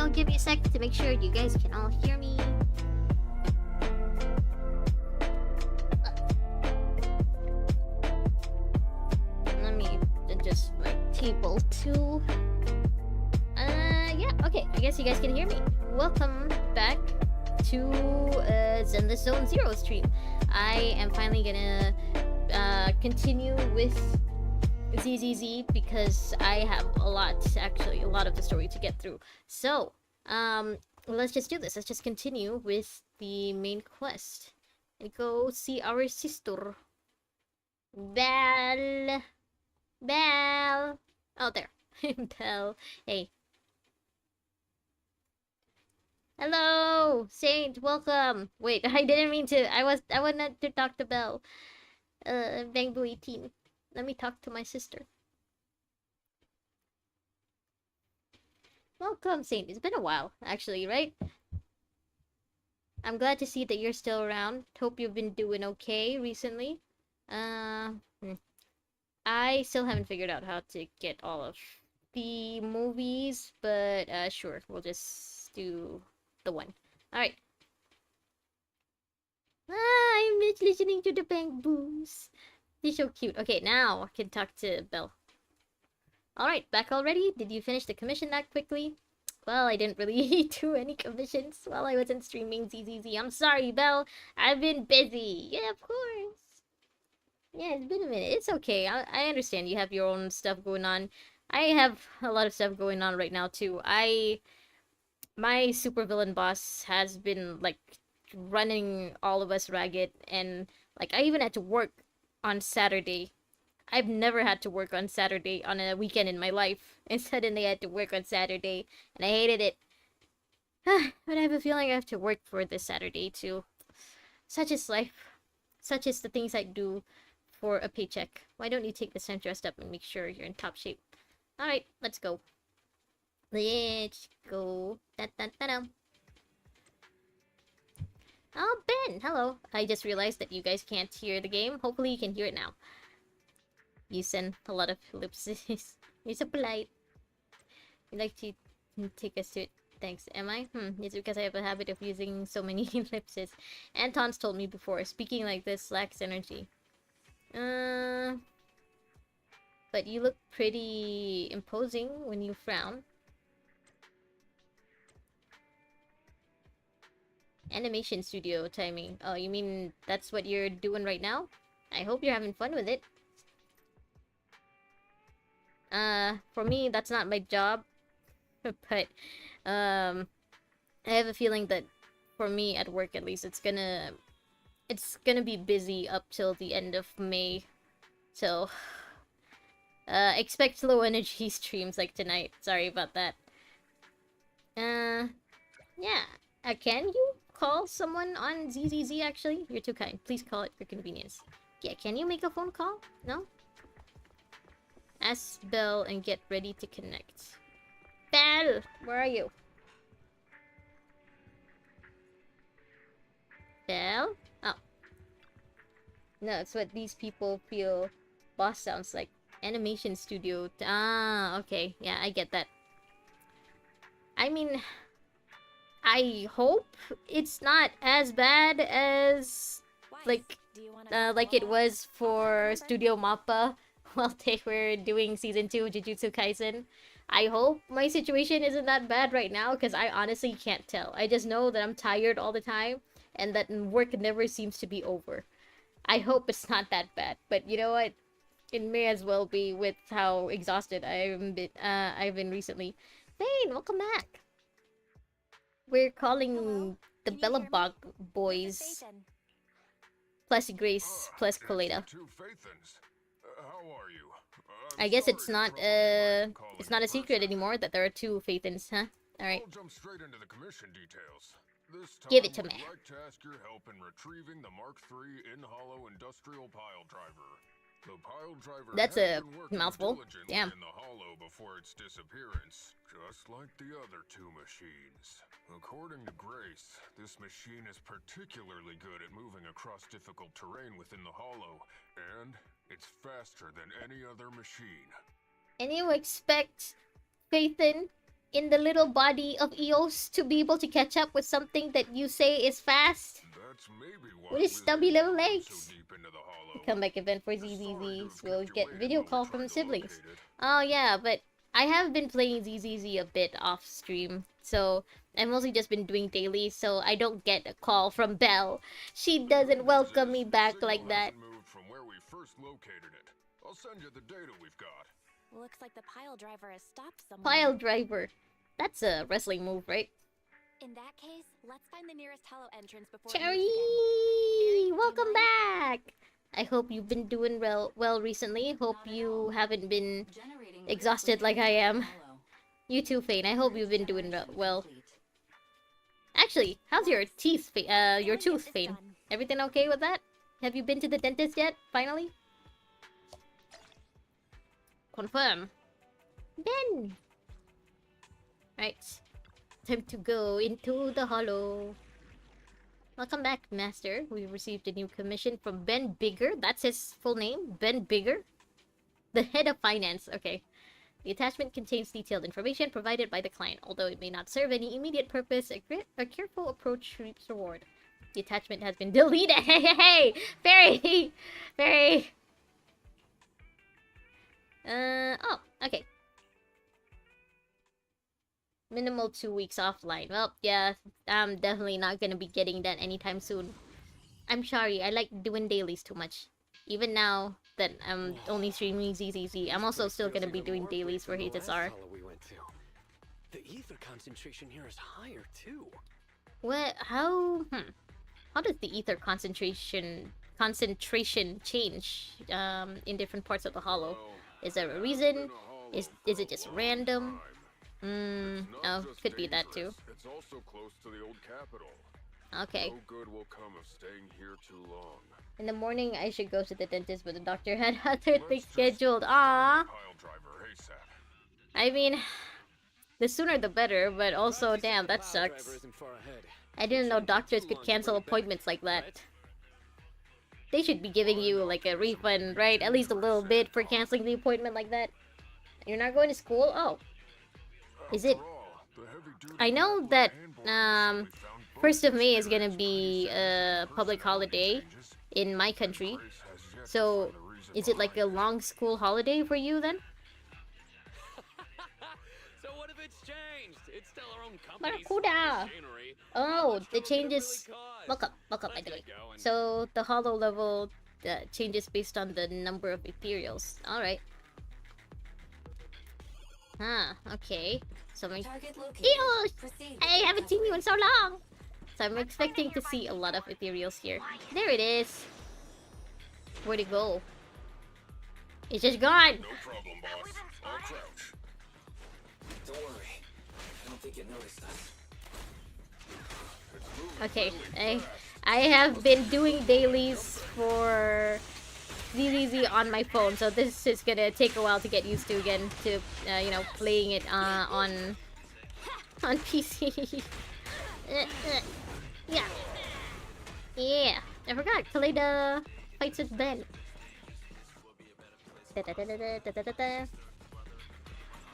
I'll give you a sec to make sure you guys can all hear me. Let me adjust my table too. Yeah, okay. I guess you guys can hear me. Welcome back to Zenless Zone Zero stream. I am finally gonna continue with ZZZ because I have a lot of the story to get through. So, let's just do this. Let's just continue with the main quest and go see our sister. Belle. Belle. Oh, there. Belle. Hey. Hello, Saint. Welcome. Wait, I didn't mean to. I wanted to talk to Belle. Bangbu 18. Let me talk to my sister. Welcome, Saint. It's been a while, actually, right? I'm glad to see that you're still around. Hope you've been doing okay recently. I still haven't figured out how to get all of the movies, but sure, we'll just do the one. Alright. I'm just listening to the Bangboos. They're so cute. Okay, now I can talk to Belle. Alright, back already? Did you finish the commission that quickly? Well, I didn't really do any commissions while I wasn't streaming ZZZ. I'm sorry, Belle. I've been busy. Yeah, of course. Yeah, it's been a minute. It's okay. I understand you have your own stuff going on. I have a lot of stuff going on right now, too. My supervillain boss has been, like, running all of us ragged, and, like, I even had to work on Saturday. I've never had to work on Saturday on a weekend in my life, and suddenly I had to work on Saturday, and I hated it. But I have a feeling I have to work for this Saturday, too. Such is life. Such is the things I do for a paycheck. Why don't you take this time to rest up and make sure you're in top shape? Alright, let's go. Let's go. Da-da-da-da. Oh, Ben! Hello. I just realized that you guys can't hear the game. Hopefully you can hear it now. You send a lot of ellipses. You're so polite. You'd like to take us to it. Thanks. Am I? It's because I have a habit of using so many ellipses. Anton's told me before, speaking like this lacks energy. But you look pretty imposing when you frown. Animation studio timing. Oh, you mean that's what you're doing right now? I hope you're having fun with it. For me, that's not my job. But, I have a feeling that for me at work at least, it's gonna be busy up till the end of May. So, expect low energy streams like tonight. Sorry about that. Yeah. Can you call someone on ZZZ actually? You're too kind. Please call it for convenience. Yeah, can you make a phone call? No? Ask Belle and get ready to connect. Belle! Where are you? Belle? Oh. No, it's what these people feel boss sounds like. Animation studio. Ah, okay. Yeah, I get that. I mean, I hope it's not as bad as like it was for Studio Mappa while they were doing season 2 of Jujutsu Kaisen. I hope my situation isn't that bad right now because I honestly can't tell. I just know that I'm tired all the time and that work never seems to be over. I hope it's not that bad, but you know what? It may as well be with how exhausted I've been recently. Thane, welcome back. We're calling the Bellabog boys plus Grace plus Coleta. How are you? I guess it's not a secret anymore that there are two Phaethons, huh? Alright. I'll jump straight into the commission details. This time, Give it to me. I'd like to ask your help in retrieving the Mark III in-hollow industrial pile driver. The pile driver That's had a been working mouthful. diligently Damn. in the hollow before its disappearance, just like the other two machines. According to Grace, this machine is particularly good at moving across difficult terrain within the hollow, and it's faster than any other machine. And you expect Phaethon in the little body of Eos to be able to catch up with something that you say is fast? That's maybe why With his stubby little wizards run so legs. deep into the hollow. Comeback event for Sorry to ZZZs. have We'll kept you get waiting video while we call tried from to siblings. locate it. Oh yeah, but I have been playing ZZZ a bit off stream. So I've mostly just been doing daily, so I don't get a call from Belle. She The doesn't good welcome news me is, back the like signal that. hasn't moved from where we first located it. I'll send you the data we've got. Looks like the pile driver has stopped somewhere. Pile driver. That's a wrestling move, right? In that case, let's find the nearest hollow entrance before Cherry! it moves again. Welcome back! I hope you've been doing well recently. Hope you haven't been exhausted like I am. You too, Fane. I hope you've been doing well. Actually, how's your tooth, Fane? Everything okay with that? Have you been to the dentist yet, finally? Confirm. Ben! Right. Time to go into the hollow. Welcome back, Master. We received a new commission from Ben Bigger. That's his full name? Ben Bigger? The head of finance. Okay. The attachment contains detailed information provided by the client. Although it may not serve any immediate purpose, a careful approach reaps reward. The attachment has been deleted. Hey, hey, hey! Very! Very! Oh, okay. Minimal 2 weeks offline. Well, yeah, I'm definitely not gonna be getting that anytime soon. I'm sorry, I like doing dailies too much. Even now that I'm only streaming ZZZ, I'm also still gonna be doing dailies for HSR. The ether concentration here is higher too. What? How does the ether concentration change in different parts of the hollow? Is there a reason? Is it just random? Oh, could be that too. It's also close to the old capital. Okay. No good will come of staying here too long. In the morning, I should go to the dentist, but the doctor had other things scheduled. Aww. Pile driver ASAP. I mean, the sooner the better, but also, damn, that sucks. I didn't know doctors could cancel appointments like that. They should be giving you, like, a refund, right? At least a little bit for canceling the appointment like that. You're not going to school? Oh. Is it? I know that, 1st of May is gonna be a public holiday in my country. So, is it like a long school holiday for you then? So what if it's changed? It's still our own company's Barracuda! machinery. Oh, the How changes... much will it really cost? Welcome by the Let's way. get going. So, the hollow level changes based on the number of ethereals. Alright. Huh, okay. So I'm... Ew! I haven't seen you in so long! So I'm expecting to see a lot of ethereals here. There it is! Where'd it go? It's just gone! No problem, boss. I'll crouch. Don't worry. I don't think you noticed us. It's moving Okay, really fast. I have been doing dailies for ZZZ on my phone, so this is gonna take a while to get used to again, to, you know, playing it on PC. Yeah. Yeah. I forgot, Kaleda fights with Ben.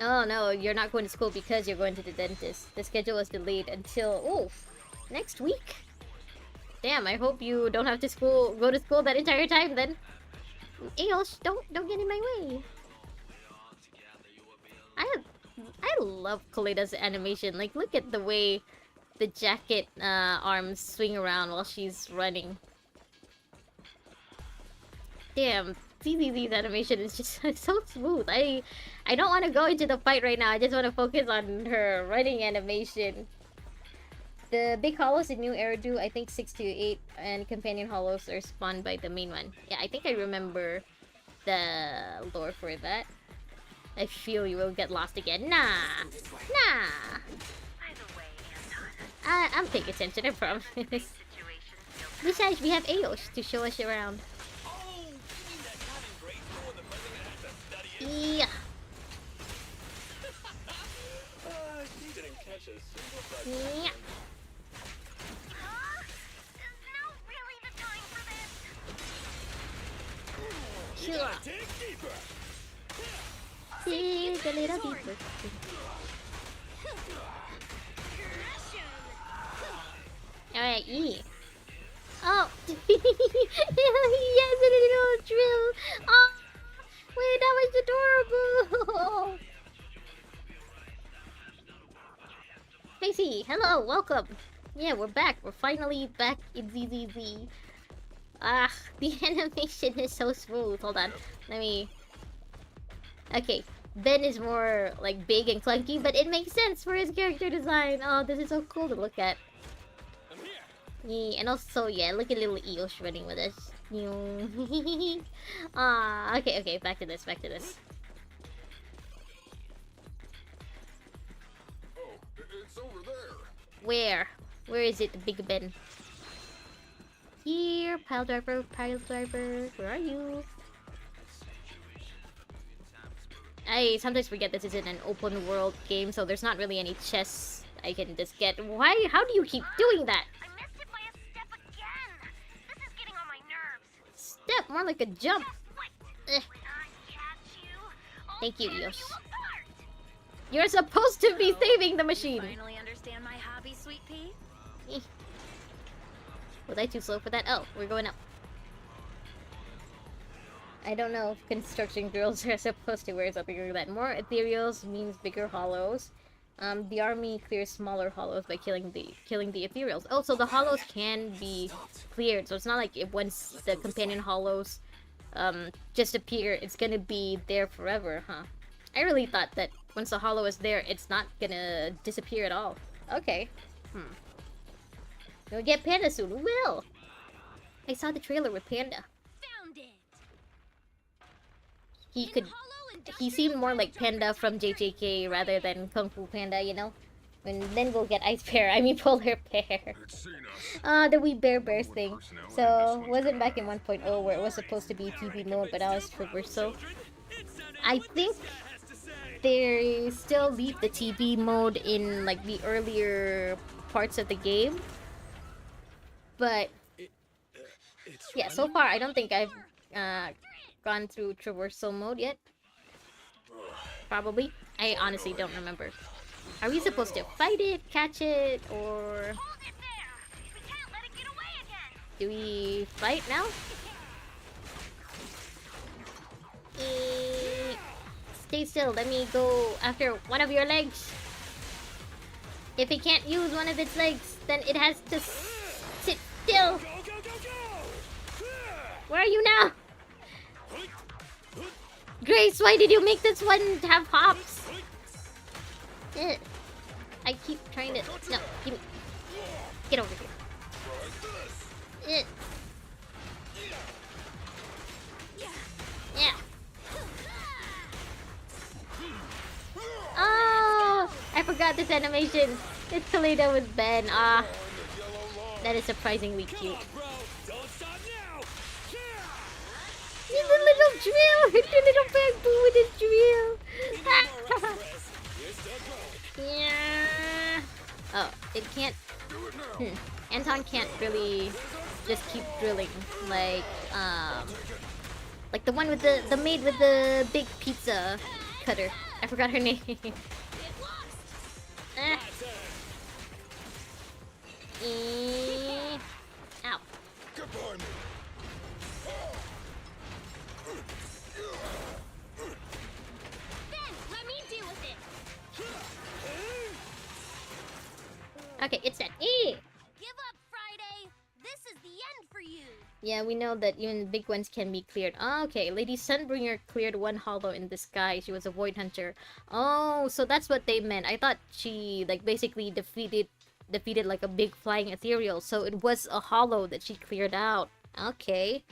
Oh no, you're not going to school because you're going to the dentist. The schedule was delayed until, next week? Damn, I hope you don't have to go to school that entire time then. Eos, don't get in my way. I love Kaleda's animation. Like, look at the way the jacket arms swing around while she's running. Damn, ZZZ's animation is just so smooth. I don't want to go into the fight right now. I just want to focus on her running animation. The big hollows in New Eridu, I think 6 to 8, and companion hollows are spawned by the main one. Yeah, I think I remember the lore for that. I feel you will get lost again. Nah! Nah! I'm paying attention, I promise. Besides, we have Eos to show us around. Oh, you mean that cabin grade school the president has to study in? Yeah! She didn't catch a single Yeah! Sure! Dig deeper. Dig a little deeper. Alright, E. Oh! He has a little drill! Oh! Wait, that was adorable! Casey, hello, welcome! Yeah, we're back. We're finally back in ZZZ. Ah, the animation is so smooth. Hold on. Let me... Okay, Ben is more, like, big and clunky, but it makes sense for his character design. Oh, this is so cool to look at. I'm here. Yeah, and also, yeah, look at little Eos running with us. Ah, okay, back to this. Oh, it's over there. Where? Where is it, the big Ben? Here, pile driver, where are you? I sometimes forget this isn't an open world game, so there's not really any chests I can just get. Why? How do you keep doing that? I missed it by a step again. This is getting on my nerves. Step, more like a jump. Wait, Eh, when I catch you, I'll thank you, tear Eos. you apart. You're supposed to be saving the machine. Finally understand my hobby, sweet pea? Eh. Was I too slow for that? Oh, we're going up. I don't know if construction girls are supposed to wear something like that. More ethereals means bigger hollows. The army clears smaller hollows by killing the ethereals. Oh, so the hollows can be cleared. So it's not like if once the companion hollows just appear, it's gonna be there forever, huh? I really thought that once the hollow is there, it's not gonna disappear at all. Okay. We'll get Panda soon. We will! I saw the trailer with Panda. Found it. He seemed more like Panda from JJK rather than Kung Fu Panda, you know? And then we'll get Ice Bear, I mean Polar Bear. It's seen us. The wee bears thing. So, wasn't back in 1.0 where it was supposed to be TV mode, but now it's traversal. I think they still leave the TV mode in, like, the earlier parts of the game. But, yeah, so far I don't think I've gone through traversal mode yet. Probably. I honestly don't remember. Are we supposed to fight it, catch it, or... Hold it there. We can't let it get away again. do we fight now? Stay still, let me go after one of your legs. If it can't use one of its legs, then it has to sit still. Where are you now? Grace, why did you make this one have hops? Ugh. I keep trying to... No, give me... Get over here. Ugh. Yeah. Oh! I forgot this animation. It's Toledo with Ben. Ah. That is surprisingly cute. He's a little drill! It's a little bamboo with his drill! Yeah. Oh, it can't... Anton can't really just keep drilling. Like the one with the maid with the big pizza cutter. I forgot her name. Ow. Ben, let me deal with it. Okay, it's that. Give up, Friday. This is the end for you. Yeah, we know that even the big ones can be cleared. Oh, okay, Lady Sunbringer cleared one hollow in the sky. She was a void hunter. Oh, so that's what they meant. I thought she like basically defeated like a big flying ethereal. So it was a hollow that she cleared out. Okay.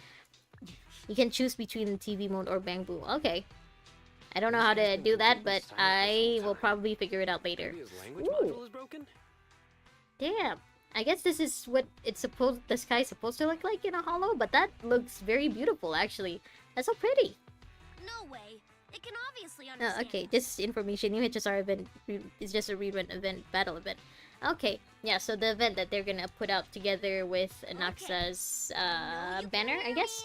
You can choose between TV mode or bamboo. Okay. I don't know how to do that, but I will probably figure it out later. Ooh. Damn. I guess this is what it's supposed the sky's supposed to look like in a hollow, but that looks very beautiful actually. That's so pretty. No way. It can obviously Oh, understand. okay, this information, new HSR event is just a rerun event, battle event. Okay, yeah, so the event that they're gonna put out together with Anaxa's banner, I guess.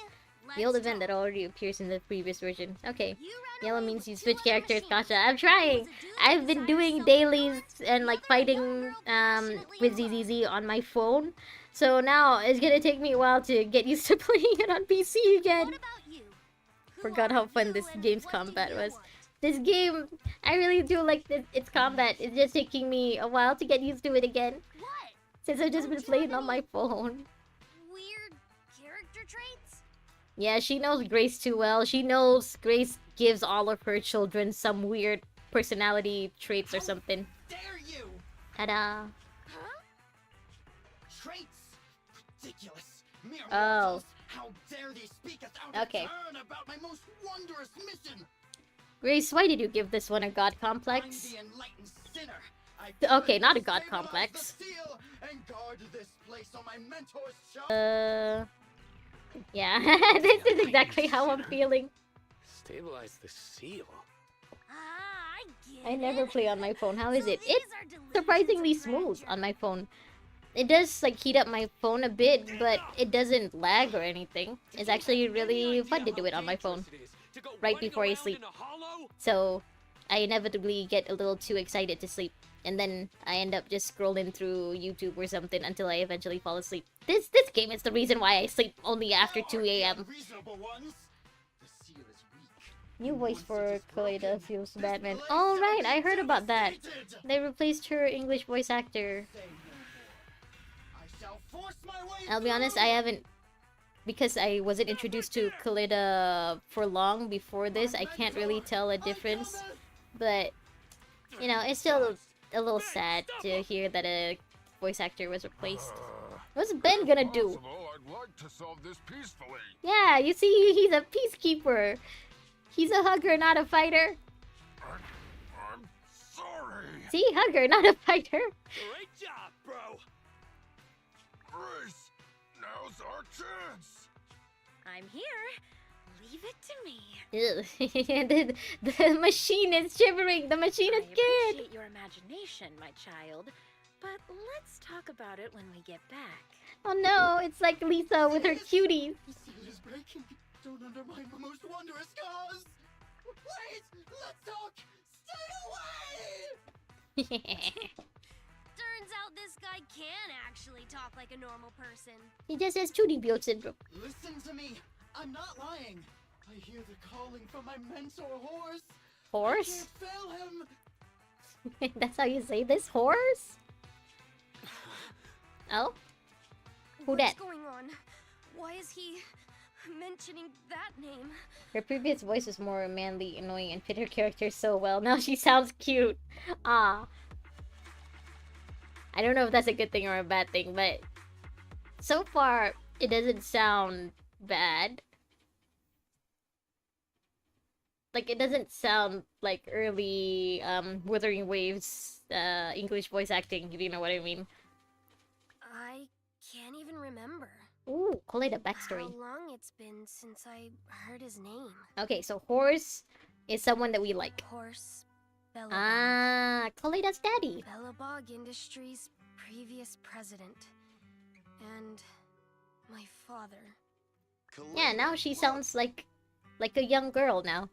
The old event that already appears in the previous version. Okay. Yellow means you switch characters, Kasha. I'm trying. I've been doing dailies and like fighting with ZZZ on my phone. So now it's gonna take me a while to get used to playing it on PC again. Forgot how fun this game's combat was. This game, I really do like its combat. It's just taking me a while to get used to it again. What? Since I've just been playing on my phone. Weird character traits? Yeah, she knows Grace too well. She knows Grace gives all of her children some weird personality traits or something. Dare you? Ta-da. Traits? Ridiculous. Mere Oh. mortals. How dare they speak us out Okay. of turn about my most wondrous mission? Grace, why did you give this one a god complex? I'm the enlightened sinner. Okay, not a god Stabilize complex. the seal and guard this place on my mentor's show. Yeah, this is exactly how I'm feeling. Stabilize the seal. I get I never it. play on my phone. How is So it? these It's are delusions surprisingly of smooth grandeur. on my phone. It does like heat up my phone a bit, but it doesn't lag or anything. It's actually really fun to do it on my phone right before I sleep. So I inevitably get a little too excited to sleep, and then I end up just scrolling through YouTube or something until I eventually fall asleep. This game is the reason why I sleep only after 2 a.m. Reasonable ones. The seal is weak. New voice Once for it is broken, Kaleda feels this Batman. place Oh shall right, be I heard about that. devastated. They replaced her English voice actor. Say no more. I shall force my way I'll be honest, I through. haven't, because I wasn't introduced to Kaleda for long before this, I can't really tell a difference. But, you know, it's still a little sad to hear that a voice actor was replaced. What's Ben gonna do? Possible, I'd like to solve this peacefully. Yeah, you see, he's a peacekeeper. He's a hugger, not a fighter. I'm sorry. See, hugger, not a fighter. Great job, bro. Grace, now's our chance. I'm here. Leave it to me. Ugh. the machine is shivering. The machine is I scared. appreciate your imagination, my child, but let's talk about it when we get back. Oh no, it's like Lisa with her cuties. The seal is breaking. Don't undermine my most wondrous cause. Wait, let's talk. Stay away. Turns out this guy can actually talk like a normal person. He just has Chudy syndrome. Listen to me. I'm not lying. I hear the calling from my mentor horse. Horse? I can't fail him. That's how you say this? Horse? Oh? Who What's dat? going on? Why is he mentioning that name? Her previous voice was more manly, annoying, and fit her character so well. Now she sounds cute. Ah. I don't know if that's a good thing or a bad thing, but so far it doesn't sound bad. Like, it doesn't sound like early Wuthering Waves English voice acting, if you know what I mean. I can't even remember. Ooh, Koleda backstory. How long it's been since I heard his name. Okay, so Horse is someone that we like. Horse Bellabog. Ah, Koleda's daddy. Bellabog Industries' previous president. And my father. Yeah, now she sounds like a young girl now.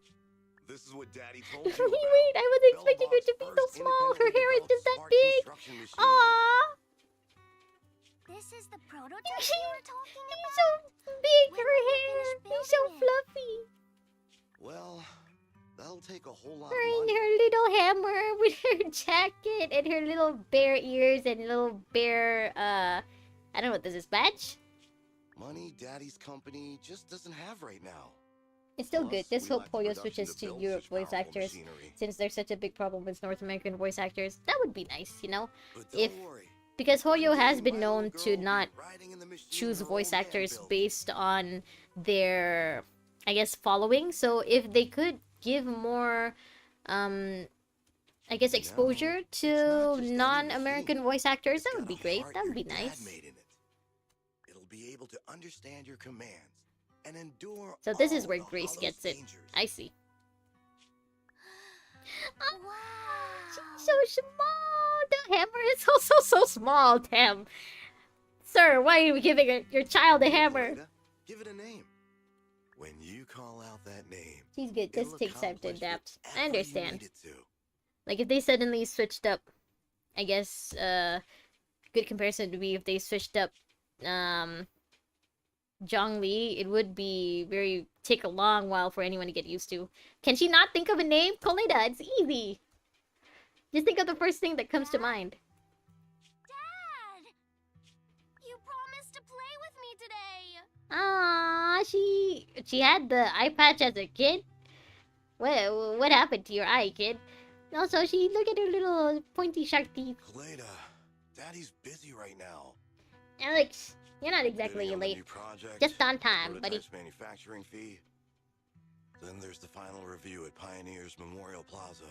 This is what Daddy Wait, told you about. I wasn't expecting her to be so small. Her hair is just that big. Aww. This is the prototype She's you were talking about? so big, When her will we hair. finish She's so building it? fluffy. Well, that'll take a whole lot Her of in money. her little hammer with her jacket and her little bear ears and little bear, I don't know what this is, badge? Money Daddy's company just doesn't have right now. It's still Plus, good. Just we hope lack the Poyo production switches to to build Europe such voice powerful actors, machinery. since there's such a big problem with North American voice actors. That would be nice, you know? But don't If worry. Because Hoyo One has day, been my known little to girl will be not riding in the machine choose her voice old man actors built. based on their, I guess, following. So if they could give more, I guess, exposure it's to not just any non-American machine. voice actors, It's that would got be a great. heart That would be your dad nice. made in it. It'll be able to understand your commands and endure So this is all where the Grace Hollow's gets it. dangers. I see. Wow. She's so small. The hammer is also so small, Tam. Sir, why are you giving your child a hammer? Leda, give it a name. When you call out that name, She's good. it'll Just takes time to accomplish adapt. I whatever you understand. need it to. Like, if they suddenly switched up, I guess, good comparison would be if they switched up, Zhongli, it would be take a long while for anyone to get used to. Can she not think of a name? Koleda, it's easy. Just think of the first thing that comes to mind. Dad! You promised to play with me today! Ah, she had the eye patch as a kid? What happened to your eye, kid? Also, look at her little pointy shark teeth. Kaleda, Daddy's busy right now. Alex, you're not exactly Bidding on the late. new project, Just on the time, buddy. prototype's manufacturing fee. Then there's the final review at Pioneers Memorial Plaza.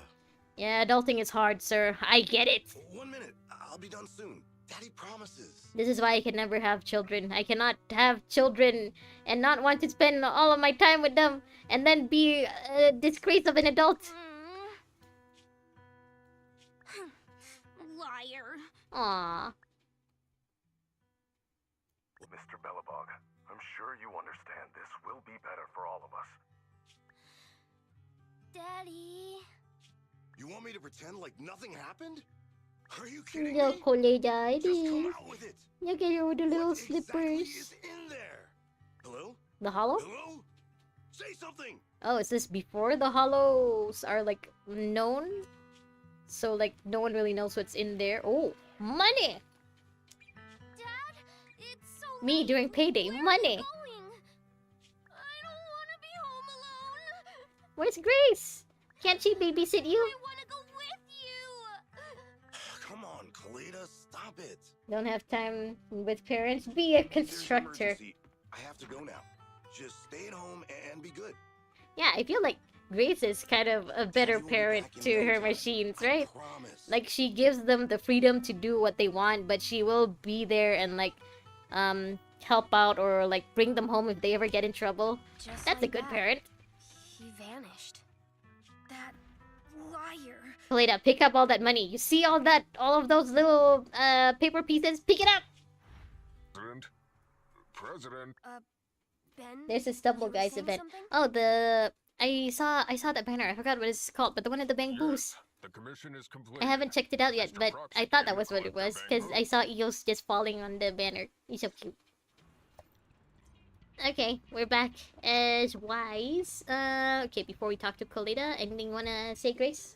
Yeah, adulting is hard, sir. I get it. 1 minute, I'll be done soon. Daddy promises. This is why I can never have children. I cannot have children and not want to spend all of my time with them and then be a disgrace of an adult. Liar. Aww. Mr. Bellabog, I'm sure you understand this will be better for all of us. Daddy. You want me to pretend like nothing happened? Are you kidding Little me? Koleda, it Just come is. out with it. Look at her with the little What exactly slippers. is in there? Hello? The hollow? Hello? Say something. Oh, is this before the hollows are like known? So like no one really knows what's in there. Oh, money! Dad, it's so Me late. during payday, Where are money. you going? I don't want to be home alone. Where's Grace? Can't she babysit you? I want to go with you. Come on, Kaleda, stop it. Don't have time with parents. Be a There's an constructor. emergency. I have to go now. Just stay at home and be good. Yeah, I feel like Grace is kind of a better Daddy will be parent back in to no her time. machines, I right? promise. Like she gives them the freedom to do what they want, but she will be there and like help out or like bring them home if they ever get in trouble. Just That's a like good that, parent. He vanished. That liar. Kaleda, pick up all that money. You see all of those little paper pieces? Pick it up! President. Ben? There's a Stumble you were Guys saying event. something? Oh, I saw that banner. I forgot what it's called, but the one at the bamboos. The commission is complete. I haven't checked it out yet, Mr. but Proxy I thought that came was to what it collect was the because I bamboo. saw Eos just falling on the banner. He's so cute. Okay, we're back as Wise. Okay, before we talk to Kaleda, anything you wanna say, Grace?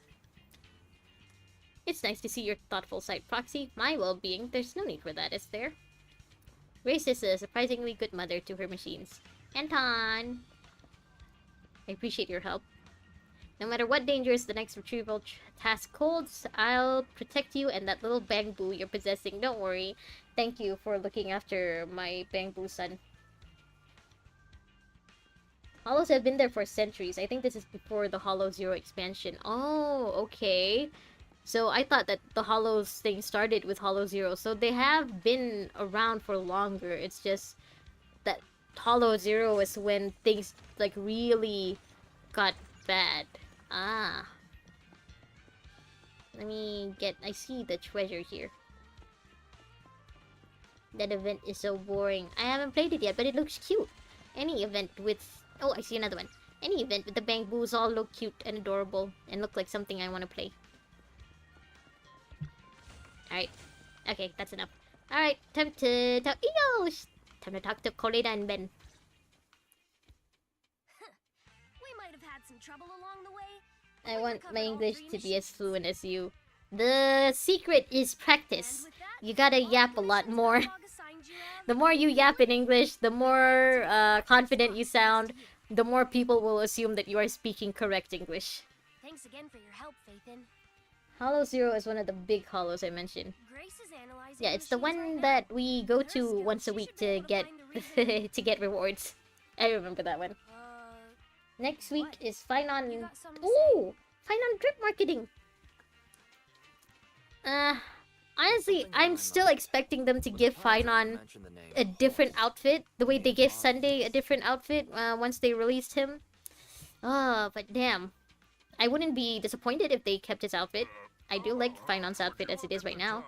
It's nice to see your thoughtful side, Proxy. My well-being, there's no need for that, is there? Grace is a surprisingly good mother to her machines. Anton! I appreciate your help. No matter what dangers the next retrieval task holds, I'll protect you and that little bamboo you're possessing. Don't worry. Thank you for looking after my bamboo son. Hollows have been there for centuries. I think this is before the Hollow Zero expansion. Oh, okay. So I thought that the Hollows thing started with Hollow Zero. So they have been around for longer. It's just that Hollow Zero is when things like really got bad. Ah. I see the treasure here. That event is so boring. I haven't played it yet, but it looks cute. Any event with... Oh, I see another one. Any event with the bamboos all look cute and adorable and look like something I want to play. Alright. Okay, that's enough. Alright, time to talk... Eeyosh! Time to talk to Koleda and Ben. We might have had some trouble along the way. I We want recovered my all English 3 to be as machines. fluent as you. The secret is practice. And with that, You gotta all yap a the lot missions more. Bellabog assigned you have The more you yap in English, the more confident you sound, to you. the more people will assume that you are speaking correct English. Thanks again for your help, Faithin. Hollow Zero is one of the big hollows I mentioned. Grace is analyzing Yeah, it's the machines one right now. that we go With her to skills, once a she week should be to able to get find a reason. to get rewards. I remember that one. Next week What? is Fine You on... got something to say? Ooh! Fine on drip marketing! Honestly, I'm still expecting them to give Fine on a different outfit. The way they gave Sunday a different outfit once they released him. Oh, but damn. I wouldn't be disappointed if they kept his outfit. I do like Fine On's outfit as it is right now.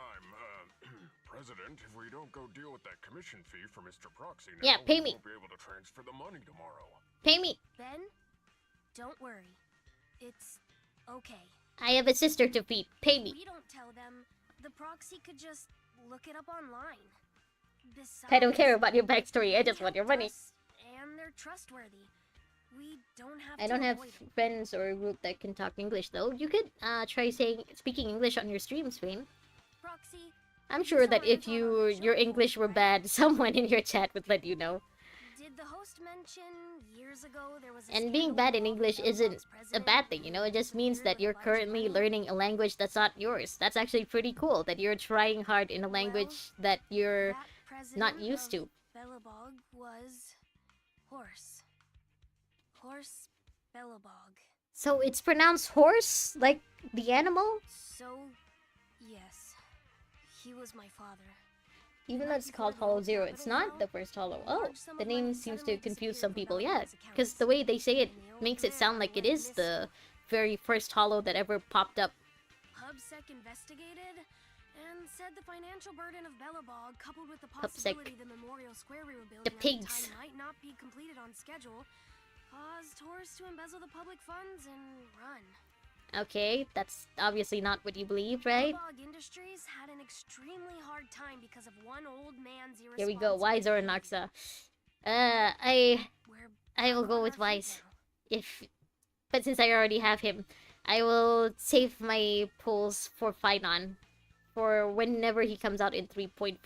President, if we don't go deal with that commission fee for Mr. Proxy now, Yeah, pay we me. won't be able to transfer the money tomorrow. Pay me. Ben, don't worry. It's okay. I have a sister to feed. Pay me. We don't tell them. The proxy could just look it up online. Besides, I don't care about your backstory. I just they want your helped money. us, and they're trustworthy. We don't have I to don't have avoid it. friends or a group that can talk English though. You could try speaking English on your streams, Wayne. Proxy, I'm sure that if saw it on the your show, English were right? bad, someone in your chat would let you know. did the host mention years ago there was a And being bad in English isn't a bad thing, you know? It just means that you're currently learning a language that's not yours. That's actually pretty cool that you're trying hard in a language that you're not used to. Bellabog was horse. Horse Bellabog. So it's pronounced horse, like the animal? So, yes, he was my father. Even though it's called Hollow Zero, it's not the first Hollow. Oh, the name seems to confuse some people, yeah. Because the way they say it makes it sound like it is the very first Hollow that ever popped up. Hubsec investigated and said the financial burden of Bellabog, coupled with the Hubsec. possibility the Memorial Square rebuilding The at pigs. time might not be completed on schedule, caused Horse to embezzle the public funds and run. Okay, that's obviously not what you believe, right? Bellabog Industries had an extremely hard time because of one old man's irresponsibility. Here we go, Wise or Noxa. I will go with Wise. But since I already have him, I will save my pulls for Finon. For whenever he comes out in 3.4.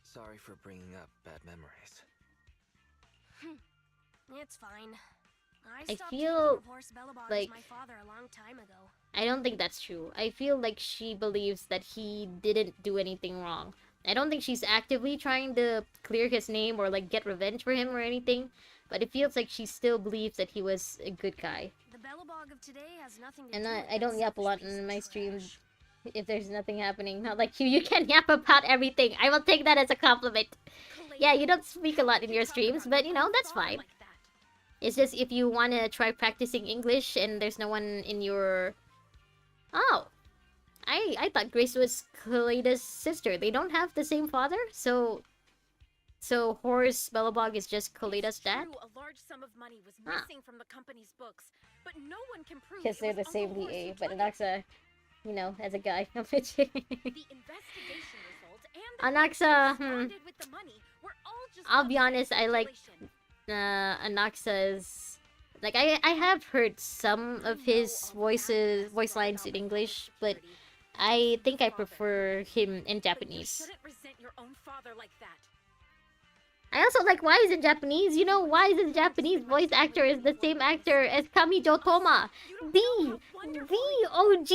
Sorry for bringing up bad memories. It's fine. I stopped feel thinking of Horse Bellabog like- as my father a long time ago. I don't think that's true. I feel like she believes that he didn't do anything wrong. I don't think she's actively trying to clear his name or like get revenge for him or anything. But it feels like she still believes that he was a good guy. The Bellabog of today has nothing to And do with I don't that yap a lot selfish piece in of my trash. streams if there's nothing happening. Not like you can yap about everything. I will take that as a compliment. Yeah, you don't speak a lot in your streams, but you know, that's fine. It's just if you want to try practicing English and there's no one in your... Oh! I thought Grace was Kaleda's sister. They don't have the same father? So Horace Bellabog is just Kaleda's dad? True, a large sum of money was Huh. missing from the company's books, but no one can prove Because it they're was the same Uncle Horace VA, who but took it. Anaxa, you know, as a guy. I'm pitching. The investigation results and the Anaxa, folks who responded with the money were all just I'll be upset honest, I like speculation. Anaxa's... Like, I have heard some of his voice lines in English, but I think I prefer him in But you Japanese. shouldn't resent your own father like that. I also like Wise in Japanese. You know, Wise is Japanese voice actor is the same actor as Kamijo Toma. The OG,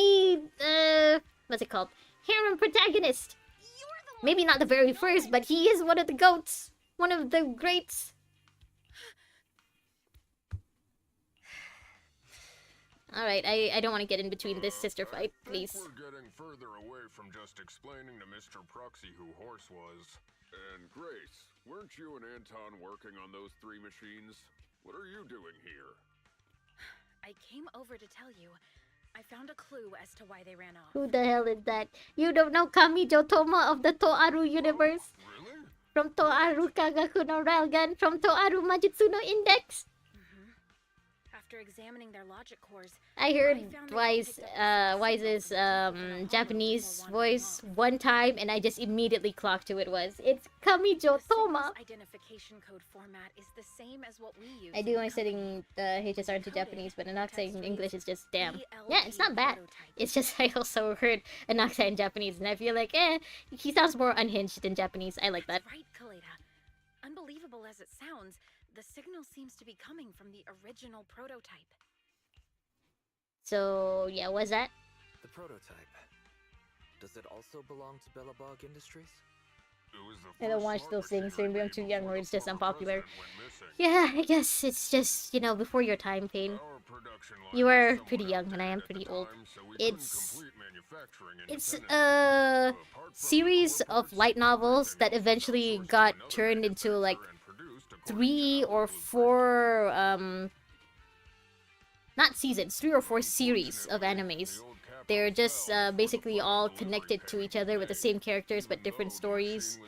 what's it called? Harem protagonist. Maybe not the very first, but he is one of the goats. One of the greats. Alright, I don't want to get in between this sister fight, I please. think we're getting further away from just explaining to Mr. Proxy who Horse was. And Grace, weren't you and Anton working on those 3 machines? What are you doing here? I came over to tell you. I found a clue as to why they ran off. Who the hell is that? You don't know Kamijo Toma of the Toaru universe? Really? From Toaru Kagaku no Railgun, from Toaru Majutsu no Index? After examining their logic cores, I heard found that Wise, they picked up Wise's Japanese voice one time, and I just immediately clocked who it was. It's Kamijo the Toma. signal's identification code format is the same as what we use. I do in like the setting company. the HSR into Japanese, but Anaxa in Text English is just damn. reads Yeah, it's not bad. prototype. It's just I also heard Anaxa in Japanese, and I feel like, he sounds more unhinged in Japanese. I like that. That's right, Kaleda. Unbelievable as it sounds, the signal seems to be coming from the original prototype. So, yeah, what's that? The prototype. Does it also belong to Bellabog Industries? It was the I don't first watch slot those things, machine I maybe I'm made too before young or the it's just former unpopular. president went missing. Yeah, I guess it's just, you know, before your time, Payne. Our production line You was are somewhat pretty young, and I am outdated at pretty the old. time, so we couldn't It's- complete manufacturing It's independently. a Apart from the series core of parts, light novels everything that else was eventually outsourced to got another turned into like manufacturer and produced according to 3 our or blueprint. 4 not seasons, 3 or 4 series of Unfortunately, animes. the old they're just basically all connected to each other with the same characters but different stories.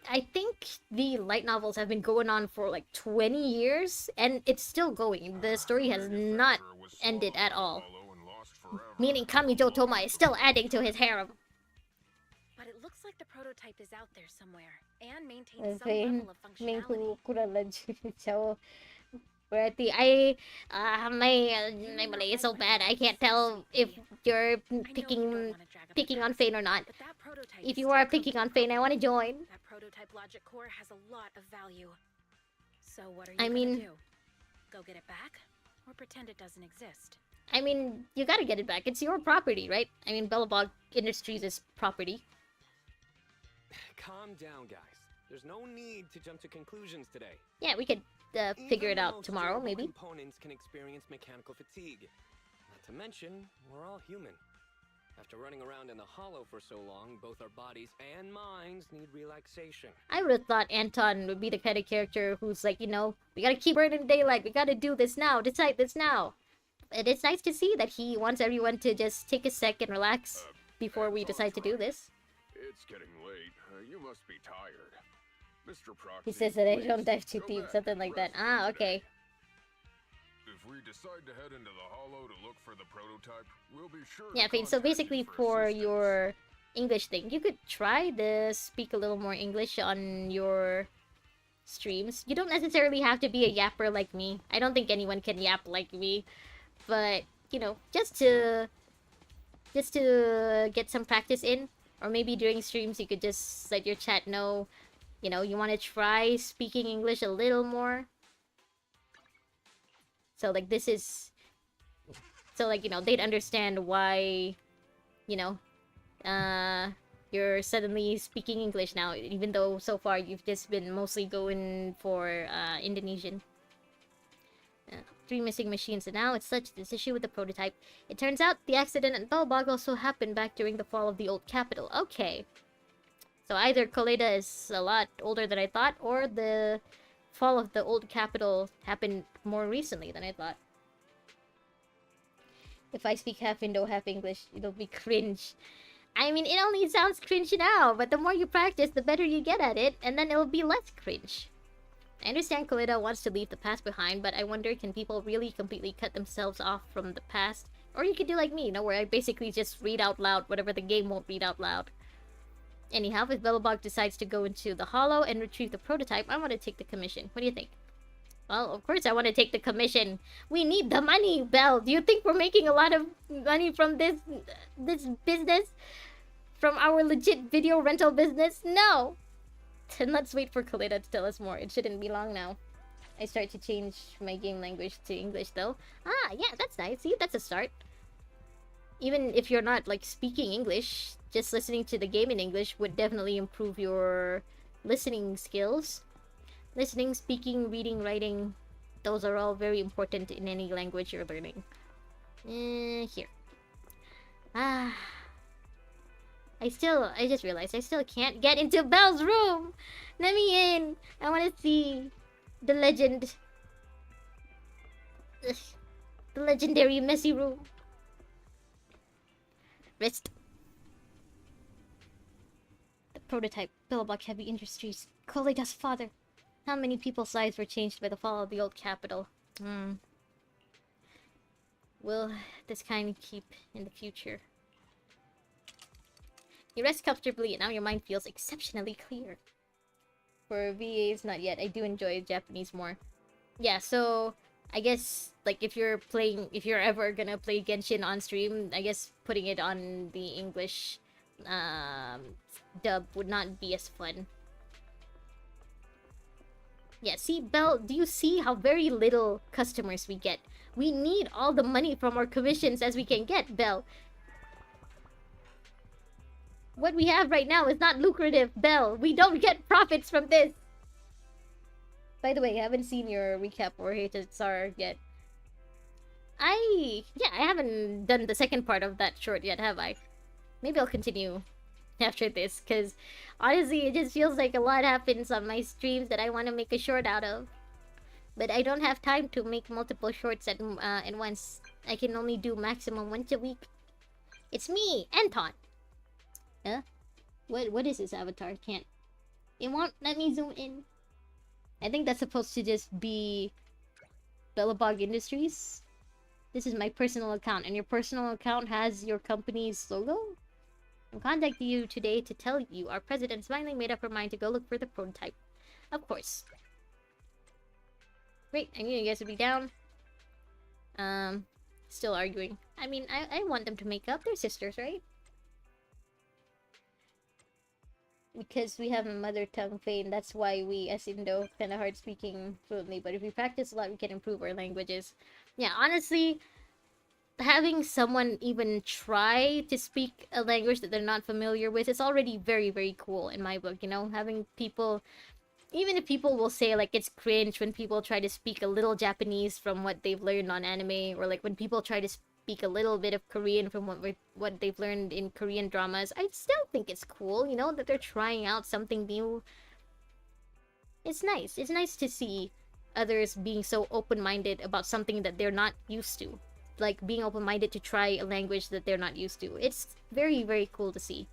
I think the light novels have been going on for like 20 years, and it's still going. The story has not ended at all. Meaning Kamijo Toma is still adding to his harem. But it looks like the prototype is out there somewhere and maintains some level of functionality. So, berarti my Malay is so bad. I can't tell if you're picking on Fane or not. But that prototype If is you are still picking on Fane, I want to join. That prototype logic core has a lot of value. So what are you I gonna mean- do? Go get it back? Or pretend it doesn't exist? I mean, you gotta get it back. It's your property, right? I mean, Bellabog Industries is property. Calm down, guys. There's no need to jump to conclusions today. Yeah, we could figure it Even the out most tomorrow, durable maybe. Components can experience mechanical fatigue. Not to mention, we're all human. After running around in the hollow for so long, both our bodies and minds need relaxation. I would have thought Anton would be the kind of character who's like, you know, we gotta keep burning daylight. We gotta do this now. Decide this now. And it's nice to see that he wants everyone to just take a sec and relax before we decide to do this. It's getting late. You must be tired. Mr. Proxy, He says that I please, don't dive too go deep, back something and like that. rest for Ah, the okay. day. If we decide to head into the hollow to look for the prototype, we'll be sure Yeah, to Fane, so contact you basically for assistance. your English thing, you could try to speak a little more English on your streams. You don't necessarily have to be a yapper like me. I don't think anyone can yap like me. But, you know, just to get some practice in. Or maybe during streams you could just let your chat know, you know, you want to try speaking English a little more. So like this is... So like, you know, they'd understand why, you know, you're suddenly speaking English now, even though so far you've just been mostly going for Indonesian. 3 missing machines, and now it's such this issue with the prototype. It turns out the accident at Belbog also happened back during the fall of the old capital. Okay. So either Koleda is a lot older than I thought, or the fall of the old capital happened more recently than I thought. If I speak half Indo, half English, it'll be cringe. I mean, it only sounds cringe now, but the more you practice, the better you get at it, and then it'll be less cringe. I understand Koleda wants to leave the past behind, but I wonder, can people really completely cut themselves off from the past? Or you could do like me, you know, where I basically just read out loud whatever the game won't read out loud. Anyhow, if Belobog decides to go into the hollow and retrieve the prototype, I want to take the commission. What do you think? Well, of course I want to take the commission. We need the money, Belle. Do you think we're making a lot of money from this business? From our legit video rental business? No! Then let's wait for Koleda to tell us more. It shouldn't be long now. I start to change my game language to English though. Ah, yeah, that's nice. See, that's a start. Even if you're not like speaking English, just listening to the game in English would definitely improve your listening skills. Listening, speaking, reading, writing, those are all very important in any language you're learning. Here. Ah. I just realized I still can't get into Belle's room! Let me in! I want to see the legend. Ugh. The legendary messy room. Wrist. The prototype, Billabok Heavy Industries, Koleda's father. How many people's lives were changed by the fall of the old capital? Will this kind keep in the future? You rest comfortably and now your mind feels exceptionally clear. For VAs, not yet. I do enjoy Japanese more. Yeah, so I guess like if you're ever gonna play Genshin on stream, I guess putting it on the English dub would not be as fun. Yeah, see, Belle, do you see how very little customers we get? We need all the money from our commissions as we can get, Belle. What we have right now is not lucrative, Belle. We don't get profits from this. By the way, I haven't seen your recap or Hated Tsar yet. I haven't done the second part of that short yet, have I? Maybe I'll continue after this, because honestly, it just feels like a lot happens on my streams that I want to make a short out of. But I don't have time to make multiple shorts at once. I can only do maximum once a week. It's me, Anton. Huh? What is this avatar? Can't. It won't let me zoom in. I think that's supposed to just be Bellabog Industries. This is my personal account, and your personal account has your company's logo? I'm contacting you today to tell you our president's finally made up her mind to go look for the prototype. Of course. Great, I knew you guys would be down. Still arguing. I mean, I want them to make up. They're sisters, right? Because we have a mother tongue Fane, that's why we, as Indo, kind of hard speaking fluently. But if we practice a lot, we can improve our languages. Yeah, honestly, having someone even try to speak a language that they're not familiar with is already very, very cool in my book, you know? Having people, even if people will say, like, it's cringe when people try to speak a little Japanese from what they've learned on anime, or, like, when people try to speak a little bit of Korean from what they've learned in Korean dramas, I still think it's cool, you know, that they're trying out something new. It's nice. It's nice to see others being so open-minded about something that they're not used to. Like, being open-minded to try a language that they're not used to. It's very, very cool to see.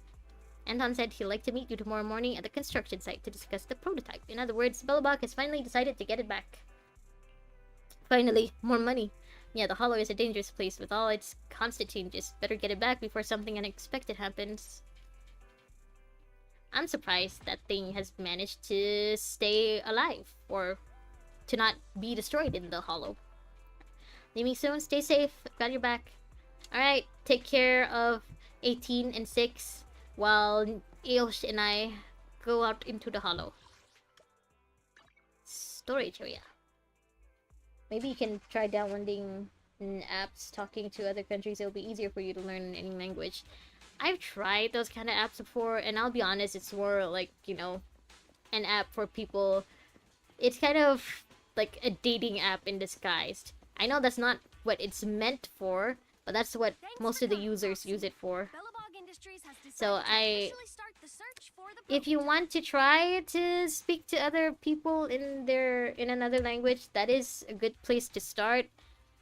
Anton said he'd like to meet you tomorrow morning at the construction site to discuss the prototype. In other words, Bellabog has finally decided to get it back. Finally, more money. Yeah, the Hollow is a dangerous place with all its constant changes. Better get it back before something unexpected happens. I'm surprised that thing has managed to stay alive, or to not be destroyed in the Hollow. Leave me soon, stay safe, got your back. Alright, take care of 18 and 6 while Eosh and I go out into the Hollow. Storage area. Maybe you can try downloading apps talking to other countries. It'll be easier for you to learn any language. I've tried those kind of apps before, and I'll be honest, it's more like, you know, an app for people. It's kind of like a dating app in disguise. I know that's not what it's meant for, but that's what most of the users use it for. So if you want to try to speak to other people in another language, that is a good place to start.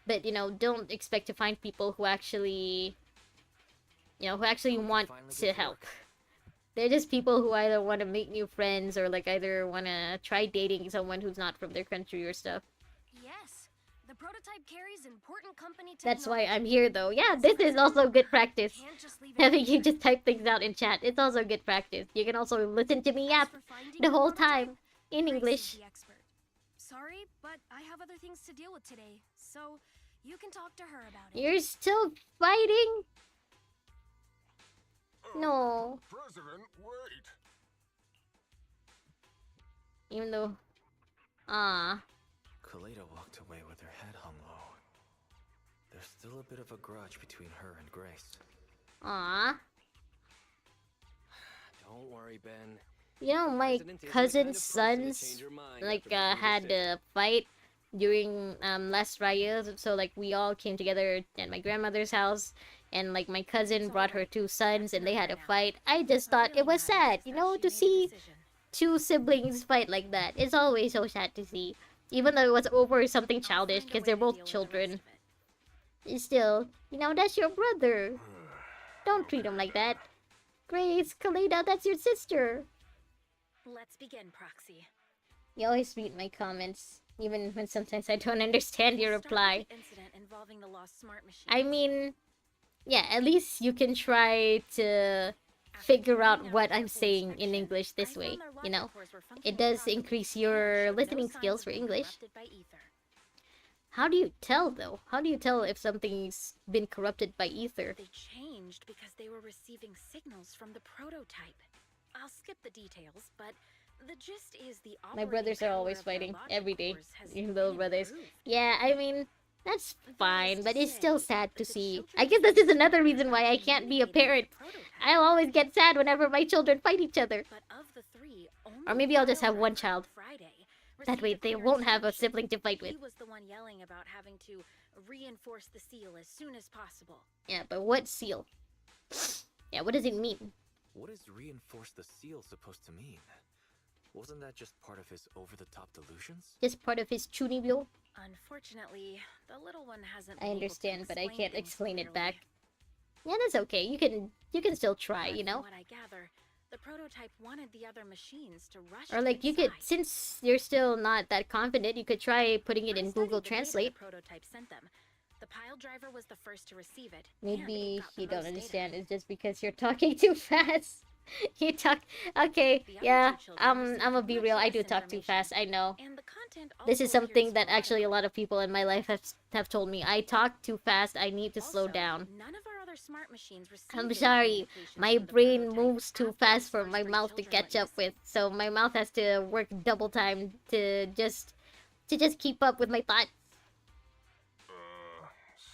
But, you know, don't expect to find people who actually, you know, who actually want to help. They're just people who either want to make new friends or, like, either want to try dating someone who's not from their country or stuff. Yes, the prototype carries important company technology. That's why I'm here, though. Yeah, this is also good practice. Having you just type things out in chat, it's also good practice. You can also listen to me yap the whole time in English. Sorry, but I have other things to deal with today, so you can talk to her about it. You're still fighting? No. President, wait. Even though... Ah. Kaleda walked away with her head hung low. There's still a bit of a grudge between her and Grace. Ah. Don't worry, Ben. You know, my cousin's sons, like, had a fight during, last Raya. So, like, we all came together at my grandmother's house. And, like, my cousin brought her 2 sons and they had a fight. I just thought it was sad, you know, to see 2 siblings fight like that. It's always so sad to see. Even though it was over something childish, because they're both children. Still, you know, that's your brother. Don't treat him like that. Grace, Kaleda, that's your sister. Let's begin, Proxy. You always read my comments, even when sometimes I don't understand your reply. I mean, yeah, at least you can try to figure out what I'm saying in English this way, you know? It does increase your listening skills for English. How do you tell, though? How do you tell if something's been corrupted by ether? They changed because they were receiving signals from the prototype. I'll skip the details, but the gist is the my brothers are always fighting every day. Your little brothers. Yeah, I mean, that's fine, but it's still sad to see. I guess this is another reason why I can't be a parent. I'll always get sad whenever my children fight each other. Or maybe I'll just have one child. That way they won't have a sibling to fight with. He was the one yelling about having to reinforce the seal as soon as possible. Yeah, but what seal? Yeah, what does it mean? What is reinforce the seal supposed to mean? Wasn't that just part of his over-the-top delusions? Just part of his chunibyo? Unfortunately, the little one hasn't I understand, but I can't explain it back. Yeah, that's okay. You can still try, But you from know? what I gather, the prototype wanted the other machines to rush Or to like its you could, side. since you're still not that confident, you could try putting it I in studied Google the data Translate. the prototype sent them. The pile driver was the first to receive it, and it Maybe got the you don't most understand. data. It's just because you're talking too fast. You talk. Okay, The other yeah. two children received I'm gonna be much real. I less do talk too information, fast. I know. and the content This also is appears something that sporadic. actually a lot of people in my life have told me. I talk too fast. I need to slow Also, down. none of our other smart machines received I'm any sorry. communications My from the brain prototype moves too after fast those for first my 3 mouth to children went catch up missing. with. So my mouth has to work double time to just keep up with my thought.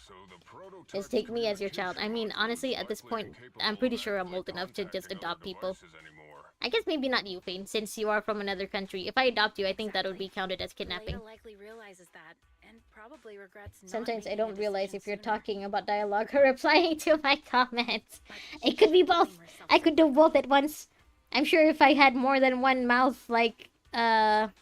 So the prototype's Just take me as your child. I mean, communication honestly, module at this is likely point, incapable I'm of pretty sure I'm actively old enough to just contacting other adopt people. devices anymore. I guess maybe not you, Fane, since you are from another country. If I adopt you, I think that would be counted as kidnapping. Leia likely realizes that, and probably regrets not Sometimes I making a don't realize decision if you're sooner. talking about dialogue or replying to my comments. But It she could be shouldn't both. blame herself I so could do quickly. both at once. I'm sure if I had more than one mouth, like what's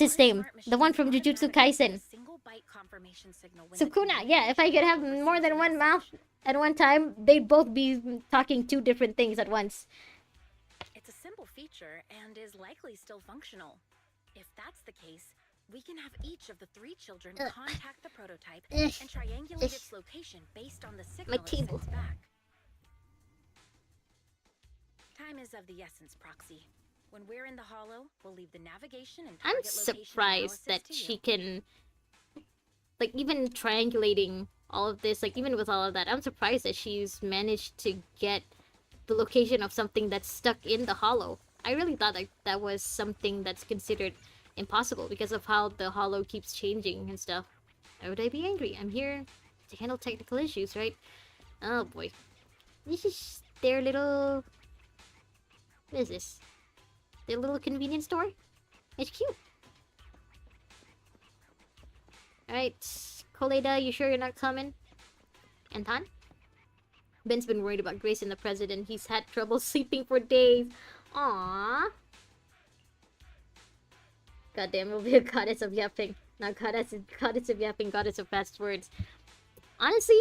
his Our name? smart The one machines from Jujutsu automatically send a Kaisen. single byte confirmation signal when the Sukuna, yeah, if I could have communication more receives a than one message. mouth at one time, they'd both be talking two different things at once. It's a simple feature and is likely still functional. If that's the case, we can have each of the 3 children contact the prototype and triangulate its location based on the signal it table. sends back. Time is of the essence, Proxy. When we're in the hollow, we'll leave the navigation and I'm target location surprised analysis that to she you. can, like, even triangulating all of this, like, even with all of that, I'm surprised that she's managed to get the location of something that's stuck in the hollow. I really thought that that was something that's considered impossible because of how the hollow keeps changing and stuff. Why would I be angry? I'm here to handle technical issues, right? Oh boy. This is their little... What is this? Their little convenience store? It's cute. Alright, Koleda, you sure you're not coming? Anton? Ben's been worried about Grace and the President. He's had trouble sleeping for days. Aww. Goddamn, it'll be a goddess of yapping. Not goddess of yapping, goddess of fast words. Honestly,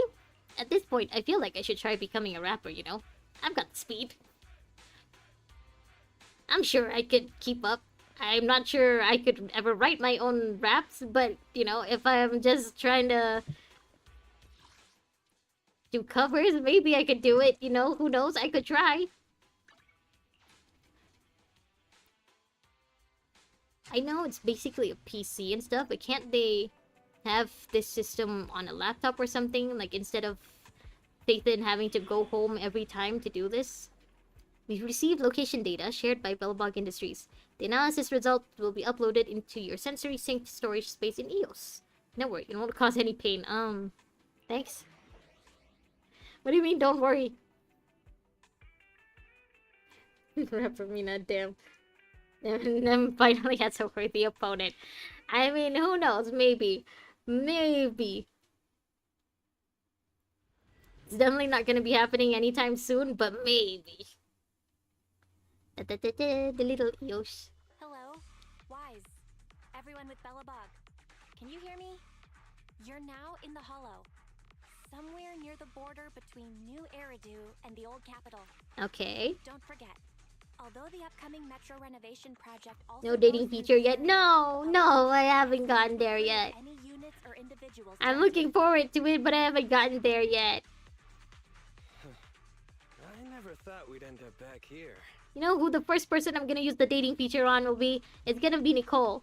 at this point, I feel like I should try becoming a rapper, you know? I've got the speed. I'm sure I could keep up. I'm not sure I could ever write my own raps, but, you know, if I'm just trying to do covers, maybe I could do it, you know? Who knows? I could try. I know it's basically a PC and stuff, but can't they have this system on a laptop or something? Like, instead of Phaethon having to go home every time to do this? We've received location data shared by Bellbog Industries. The analysis result will be uploaded into your sensory synced storage space in EOS. Don't worry, it won't cause any pain. Thanks. What do you mean, don't worry? Rappermina, damn. Then finally has a worthy opponent. I mean, who knows? Maybe. Maybe. It's definitely not gonna be happening anytime soon, but maybe. The little Eos. Hello? Wise. Everyone with Bellabog. Can you hear me? You're now in the Hollow. Somewhere near the border between New Eridu and the old capital. Okay. Don't forget, although the upcoming metro renovation project also No dating goes through feature the yet. area, No, I haven't gotten there yet. any units or individuals I'm to looking enter. forward to it, but I haven't gotten there yet. I never thought we'd end up back here. You know who the first person I'm gonna use the dating feature on will be? It's gonna be Nicole.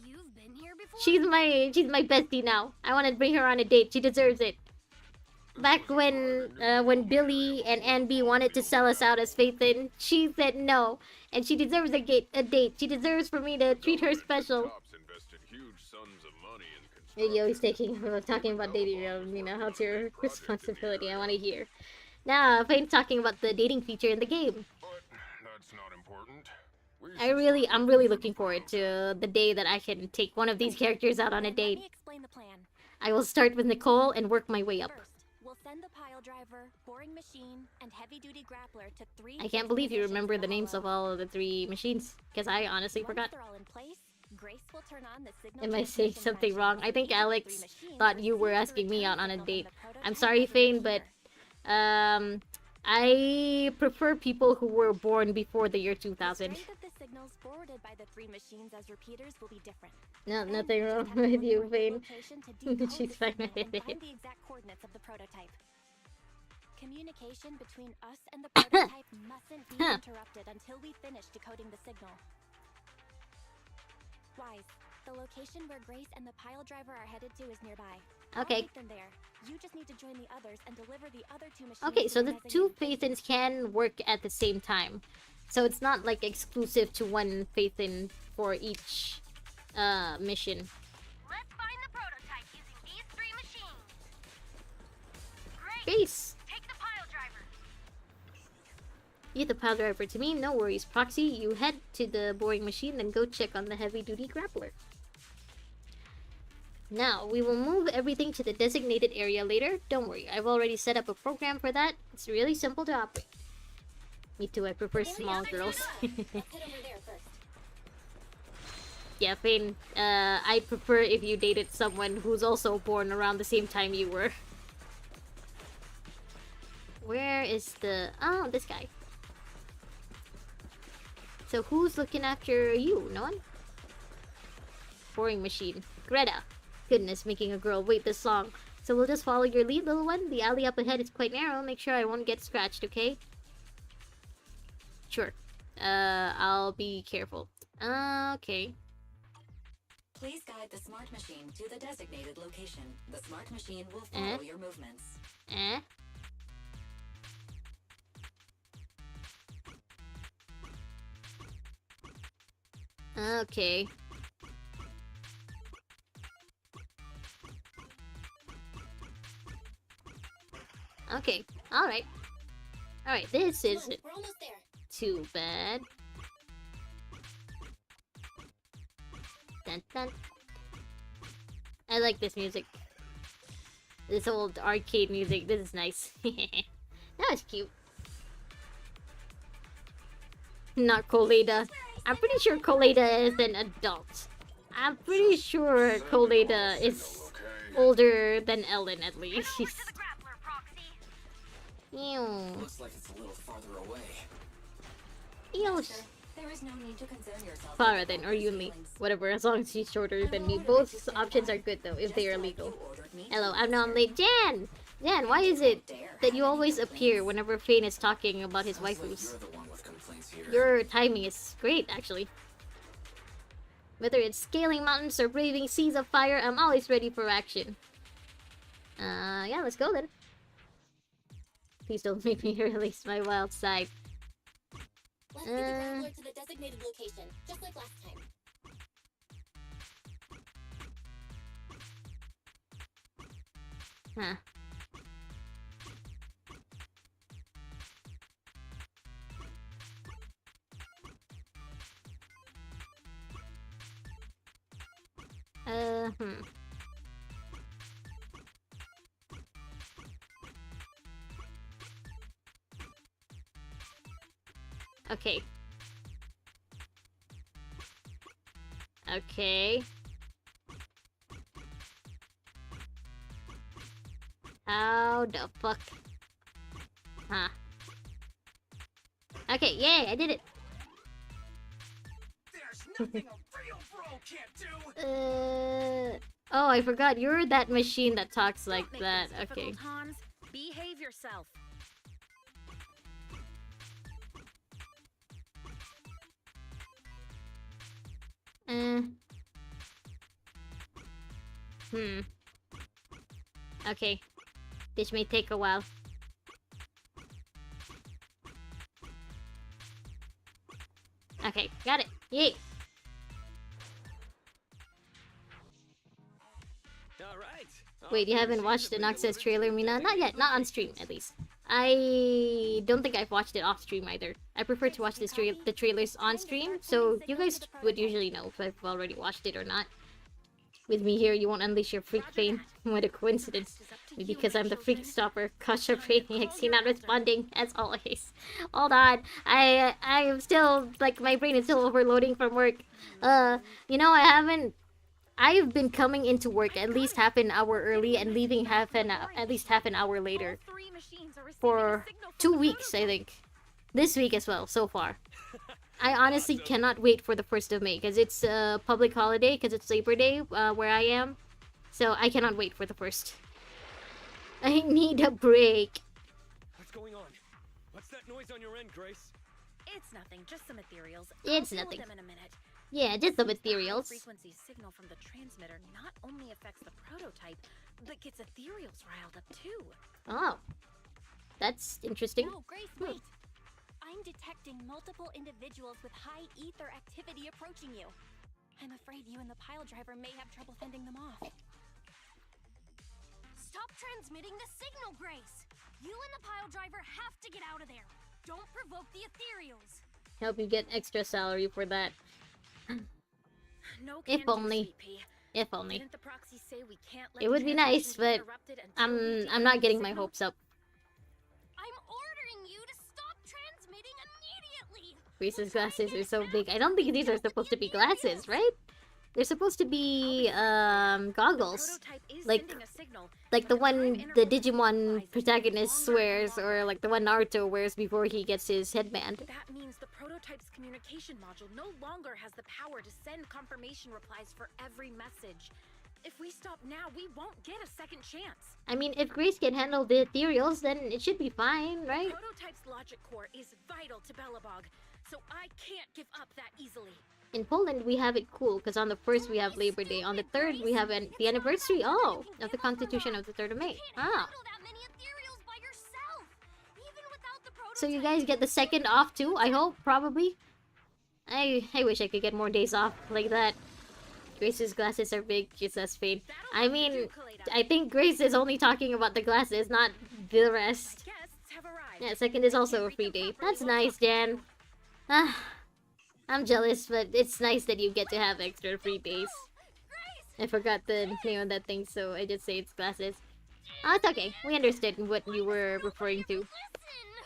You've been here before? She's my bestie now. I want to bring her on a date. She deserves it. Back when Billy and Anby wanted to sell us out as Phaethon, she said no, and she deserves a date. She deserves for me to treat her special. Yo, he's talking about dating. You know, how's your responsibility? I want to hear. Now, Phaeton's talking about the dating feature in the game. That's not important. I'm really looking forward to the day that I can take one of these characters out on a Let date. me explain the plan. I will start with Nicole and work my way up. First, we'll send the pile driver, boring machine, and heavy-duty grappler to 3. I can't believe you remember the names of all of the 3 machines, because I honestly Once forgot. they're all in place, Grace will turn on the signal Am I saying transmission something function wrong? I so think each of the Alex three machines thought you were receives the asking me out return on a signal date. from the I'm prototype sorry, every Fane, but repeater. I prefer people who were born before the year The 2000. strength of the signals forwarded by the three machines as repeaters will be different. No, And nothing we'll wrong just have to with look you, for a good Fane. location to decode She's the fine signal with and it. find the exact coordinates of the prototype. Communication between us and the prototype mustn't be interrupted until we finish decoding the signal. Wise, the location where Grace and the pile driver are headed to is nearby. Okay. I'll meet them there. You just need to join the others and deliver the other two machines. Okay, to so their the two designated Phaethons can work at the same time. So it's not like exclusive to one Phaethon for each mission. Let's find the prototype using these three machines. Great. Base! Take the pile driver. Get the pile driver to me, no worries. Proxy, you head to the boring machine, then go check on the heavy-duty grappler. Now, we will move everything to the designated area later. Don't worry, I've already set up a program for that. It's really simple to operate. Me too, I prefer small girls. Yeah, Fane, I prefer if you dated someone who's also born around the same time you were. Where is the... Oh, this guy. So who's looking after you? No one? Boring machine. Greta. Goodness, making a girl wait this long. So we'll just follow your lead, little one. The alley up ahead is quite narrow. Make sure I won't get scratched, okay? Sure. I'll be careful. Okay. Please guide the smart machine to the designated location. The smart machine will follow your movements. Okay. Okay, alright. Alright, this isn't too bad. Dun, dun. I like this music. This old arcade music. This is nice. That was cute. Not Coleda. I'm pretty sure Coleda is an adult. I'm pretty sure Coleda is older than Ellen, at least. Ew. Looks like it's a little farther away. Ew. There is no need to concern yourself. Farah then, or Yunli. Whatever, as long as she's shorter than me. Both options are good though, if they are legal. Hello, I'm late. Jan! Jan, why is it that you always appear whenever Fane is talking about his waifus? Your timing is great, actually. Whether it's scaling mountains or braving seas of fire, I'm always ready for action. Yeah, let's go then. Please don't make me release my wild side. Let's take the grappler to the designated location, just like last time. Huh. Hmm. Okay. Okay. How the fuck? Huh. Okay, yay, I did it. There's nothing a real bro can't do. Oh, I forgot. You're that machine that talks like Don't make that. this Okay. difficult, Hans. Behave yourself. Okay. This may take a while. Okay, got it. Yay! Wait, you haven't watched the Noxus trailer, Mina? Not yet, not on stream, at least. I don't think I've watched it off stream either. I prefer to watch the trailers on stream, so you guys would usually know if I've already watched it or not. With me here, you won't unleash your freak pain. What a coincidence. Maybe because I'm the freak stopper. Gosh, I'm you're not responding, as always. Hold on. I am still, like, my brain is still overloading from work. You know, I've been coming into work at least half an hour early and leaving at least half an hour later. For 2 weeks, I think. This week as well, so far. I honestly cannot wait for the 1st of May, because it's a public holiday, because it's Labor Day, where I am. So I cannot wait for the 1st. I need a break. What's going on? What's that noise on your end, Grace? It's nothing, just some ethereals. It's I'll deal with nothing. them in a minute. Yeah, just some The ethereals. high-frequency signal from the transmitter not only affects the prototype, but gets ethereals riled up too. Oh. That's interesting. No, Grace, wait. I'm detecting multiple individuals with high ether activity approaching you. I'm afraid you and the pile driver may have trouble fending them off. Stop transmitting the signal, Grace! You and the pile driver have to get out of there! Don't provoke the ethereals! Help you get extra salary for that. No If can do, only. Sweet Pea. If only. Didn't the proxy say we can't let It would be nice, but I'm not getting my hopes up. I'm ordering you to stop transmitting immediately! Grace's glasses are so big. I don't think these are supposed to be glasses, right? They're supposed to be goggles. Like the one the Digimon protagonist wears, or like the one Naruto wears before he gets his headband. That means the prototype's communication module no longer has the power to send confirmation replies for every message. If we stop now, we won't get a second chance. I mean, if Grace can handle the ethereals, then it should be fine, right? The prototype's logic core is vital to Belobog, so I can't give up that easily. In Poland, we have it cool, because on the 1st we have Labor Day. On the 3rd, we have the anniversary, of the Constitution of the 3rd of May. Ah. So you guys get the 2nd off too, I hope, probably? I wish I could get more days off like that. Grace's glasses are big, just as Fade. I mean, I think Grace is only talking about the glasses, not the rest. Yeah, 2nd is also a free day. That's nice, Dan. Ah. I'm jealous, but it's nice that you get to have extra free days. I forgot the name of that thing, so I just say it's glasses. Oh, it's okay. We understood what you were referring to.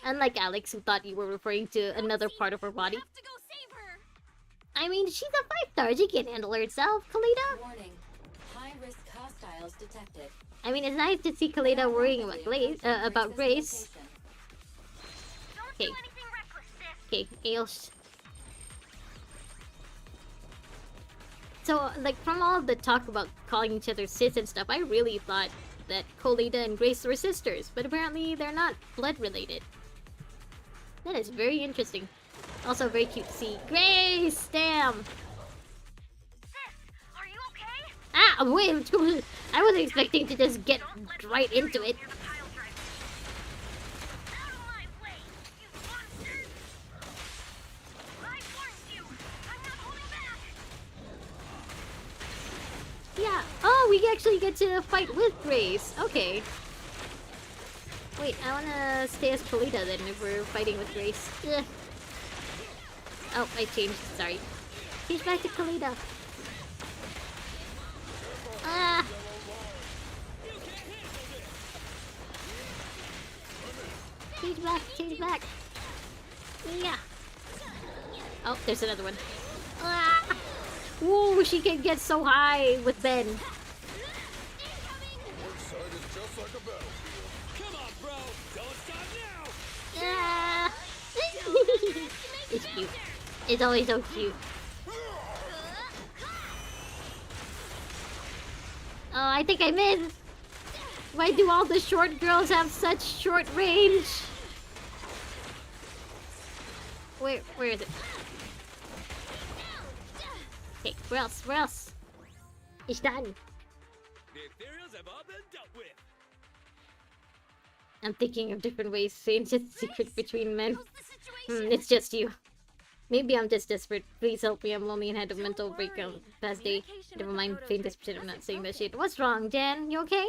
Unlike Alex, who thought you were referring to another part of her body. I mean, she's a 5-star. She can handle herself, Kalita. Warning. High-risk hostiles detected. I mean, it's nice to see Kalita worrying about Grace. Okay. Okay, Ailsh. So, like, from all the talk about calling each other sis and stuff, I really thought that Kolita and Grace were sisters, but apparently they're not blood related. That is very interesting. Also very cute to see. Grace! Damn! Are you okay? Ah, wait! I wasn't expecting to just get right into it. Yeah. Oh, we actually get to fight with Grace. Okay. Wait, I wanna stay as Kalita then if we're fighting with Grace. Ugh. Oh, I changed. Sorry. Change back to Kalita. Ah! Change back, change back. Yeah. Oh, there's another one. Ah! Whoa, she can get so high with Ben. Ah! It's cute. It's always so cute. Oh, I think I missed. Why do all the short girls have such short range? Where is it? Okay, where else? Where else? It's done. The ethereals have all been dealt with. I'm thinking of different ways to change the secret between men. It's just you. Maybe I'm just desperate. Please help me. I'm lonely and had a mental breakdown past day. Never mind, faint this shit. I'm not saying that shit. What's wrong, Jan? You okay?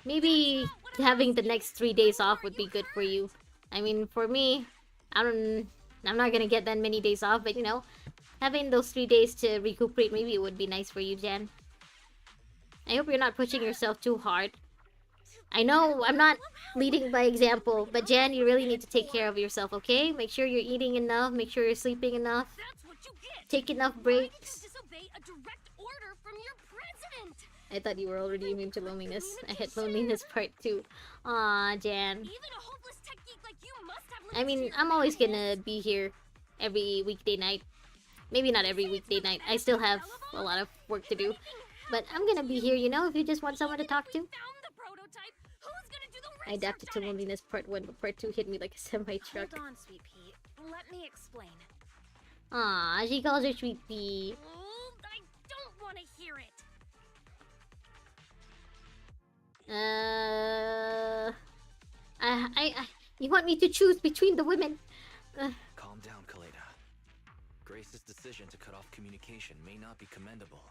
Maybe having the next 3 days off would be good for you. I mean, for me, I'm not gonna get that many days off, but you know, having those 3 days to recuperate, maybe it would be nice for you, Jan. I hope you're not pushing yourself too hard. I know I'm not leading by example, but Jan, you really need to take care of yourself, okay? Make sure you're eating enough, make sure you're sleeping enough. Take enough breaks. Disobey a direct order from your president. I thought you were already immune to loneliness. I hit loneliness part 2. Aw, Jan. Even a hopeless technique like you must have I mean, I'm always gonna be here every weekday night. Maybe not every weekday night. I still have a lot of work to do. But I'm gonna be here, you know, if you just want someone to talk to. I adapted to loneliness part 1, but part 2 hit me like a semi-truck. Hold on, Sweet Pea. Let me explain. Aw, she calls her Sweet Pea. I don't want to hear it. You want me to choose between the women? Calm down, Kaleda. Grace's decision to cut off communication may not be commendable,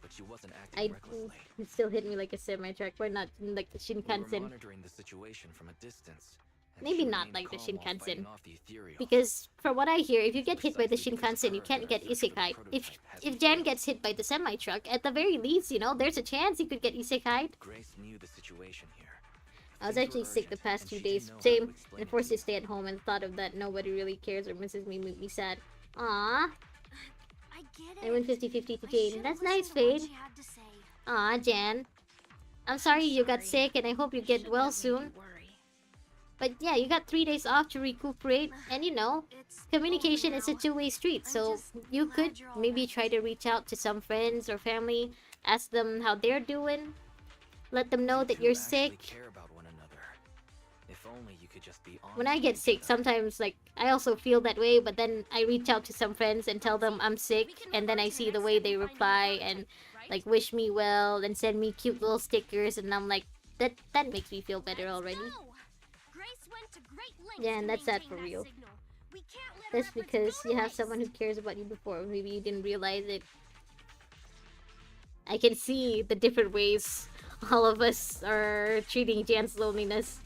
but she wasn't acting recklessly. It still hit me like a semi-truck. Why not like the Shinkansen? We were monitoring the situation from a distance. Maybe not like the Shinkansen. Because from what I hear, if you get hit by the Shinkansen, you can't get isekai. If Jan gets hit by the semi-truck, at the very least, you know, there's a chance he could get isekai. Grace knew the situation here. I was actually sick the past 2 days. Same. And forced to stay at home, and thought of that nobody really cares or misses me made me sad. Aww. I went 50-50 to Jane. That's nice, Fade. Aw, Jan. I'm sorry you got sick, and I hope you get well soon. But yeah, you got 3 days off to recuperate, and you know, communication is a two-way street, so you could maybe try to reach out to some friends or family, ask them how they're doing, let them know that you're sick. If only you could just be honest. When I get sick, sometimes like I also feel that way, but then I reach out to some friends and tell them I'm sick, and then I see the way they reply and like wish me well and send me cute little stickers, and I'm like, that makes me feel better already. Yeah, and that's sad for real. That's because you have someone who cares about you before. Maybe you didn't realize it. I can see the different ways all of us are treating Jan's loneliness.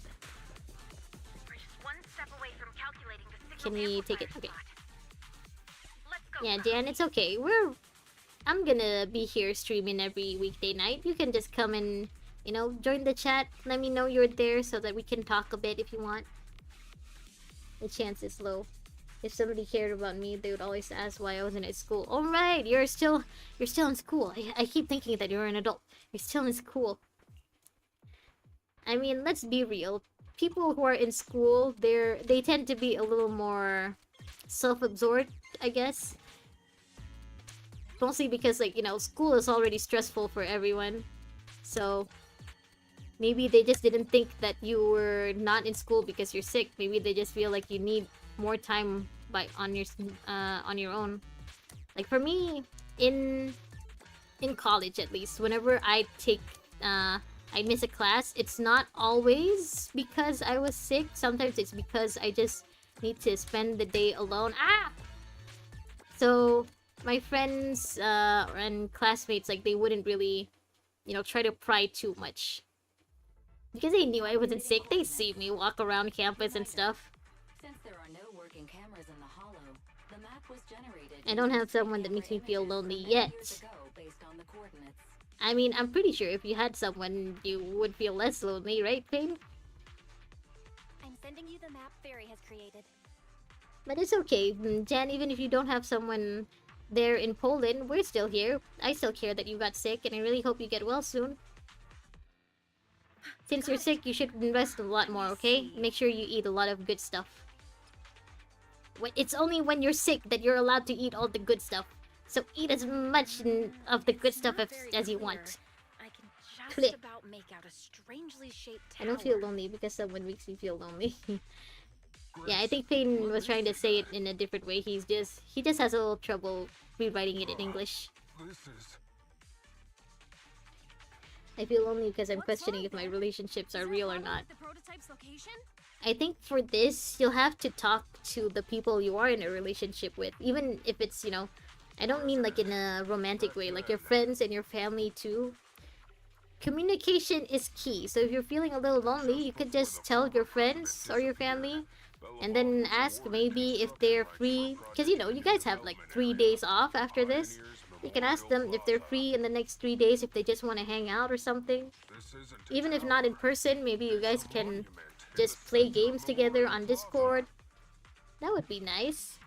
Can we take it? Okay. Yeah, Jan, it's okay. I'm gonna be here streaming every weekday night. You can just come and, you know, join the chat. Let me know you're there so that we can talk a bit if you want. The chance is low. If somebody cared about me, they would always ask why I wasn't at school. All right, you're still in school. I keep thinking that you're an adult. You're still in school. I mean, let's be real. People who are in school, they tend to be a little more self-absorbed, I guess. Mostly because, like, you know, school is already stressful for everyone. So maybe they just didn't think that you were not in school because you're sick. Maybe they just feel like you need more time on your own. Like for me, in college at least, whenever I miss a class, it's not always because I was sick. Sometimes it's because I just need to spend the day alone. So my friends and classmates, like, they wouldn't really, you know, try to pry too much. Because they knew I wasn't sick. They see me walk around campus and stuff. Since there are no working cameras in the hollow, the map was generated. I don't have someone that makes me feel lonely yet. I mean, I'm pretty sure if you had someone, you would feel less lonely, right, Payne? I'm sending you the map Fairy has created. But it's okay, Jan, even if you don't have someone there in Poland, we're still here. I still care that you got sick, and I really hope you get well soon. Since you're sick, you should invest a lot more, okay? Make sure you eat a lot of good stuff. It's only when you're sick that you're allowed to eat all the good stuff. So eat as much of the good stuff as you want. I can just about make out a strangely shaped tower. I don't feel lonely because someone makes me feel lonely. Yeah, I think Payne was trying to say it in a different way. He just has a little trouble rewriting it in English. I feel lonely because I'm questioning if my relationships are real or not. I think for this, you'll have to talk to the people you are in a relationship with. Even if it's, you know, I don't mean like in a romantic way, like your friends and your family too. Communication is key. So if you're feeling a little lonely, you could just tell your friends or your family, and then ask maybe if they're free, because you know you guys have like 3 days off after this. You can ask them if they're free in the next 3 days, if they just want to hang out or something. Even if not in person, maybe you guys can just play games together on Discord. That would be nice.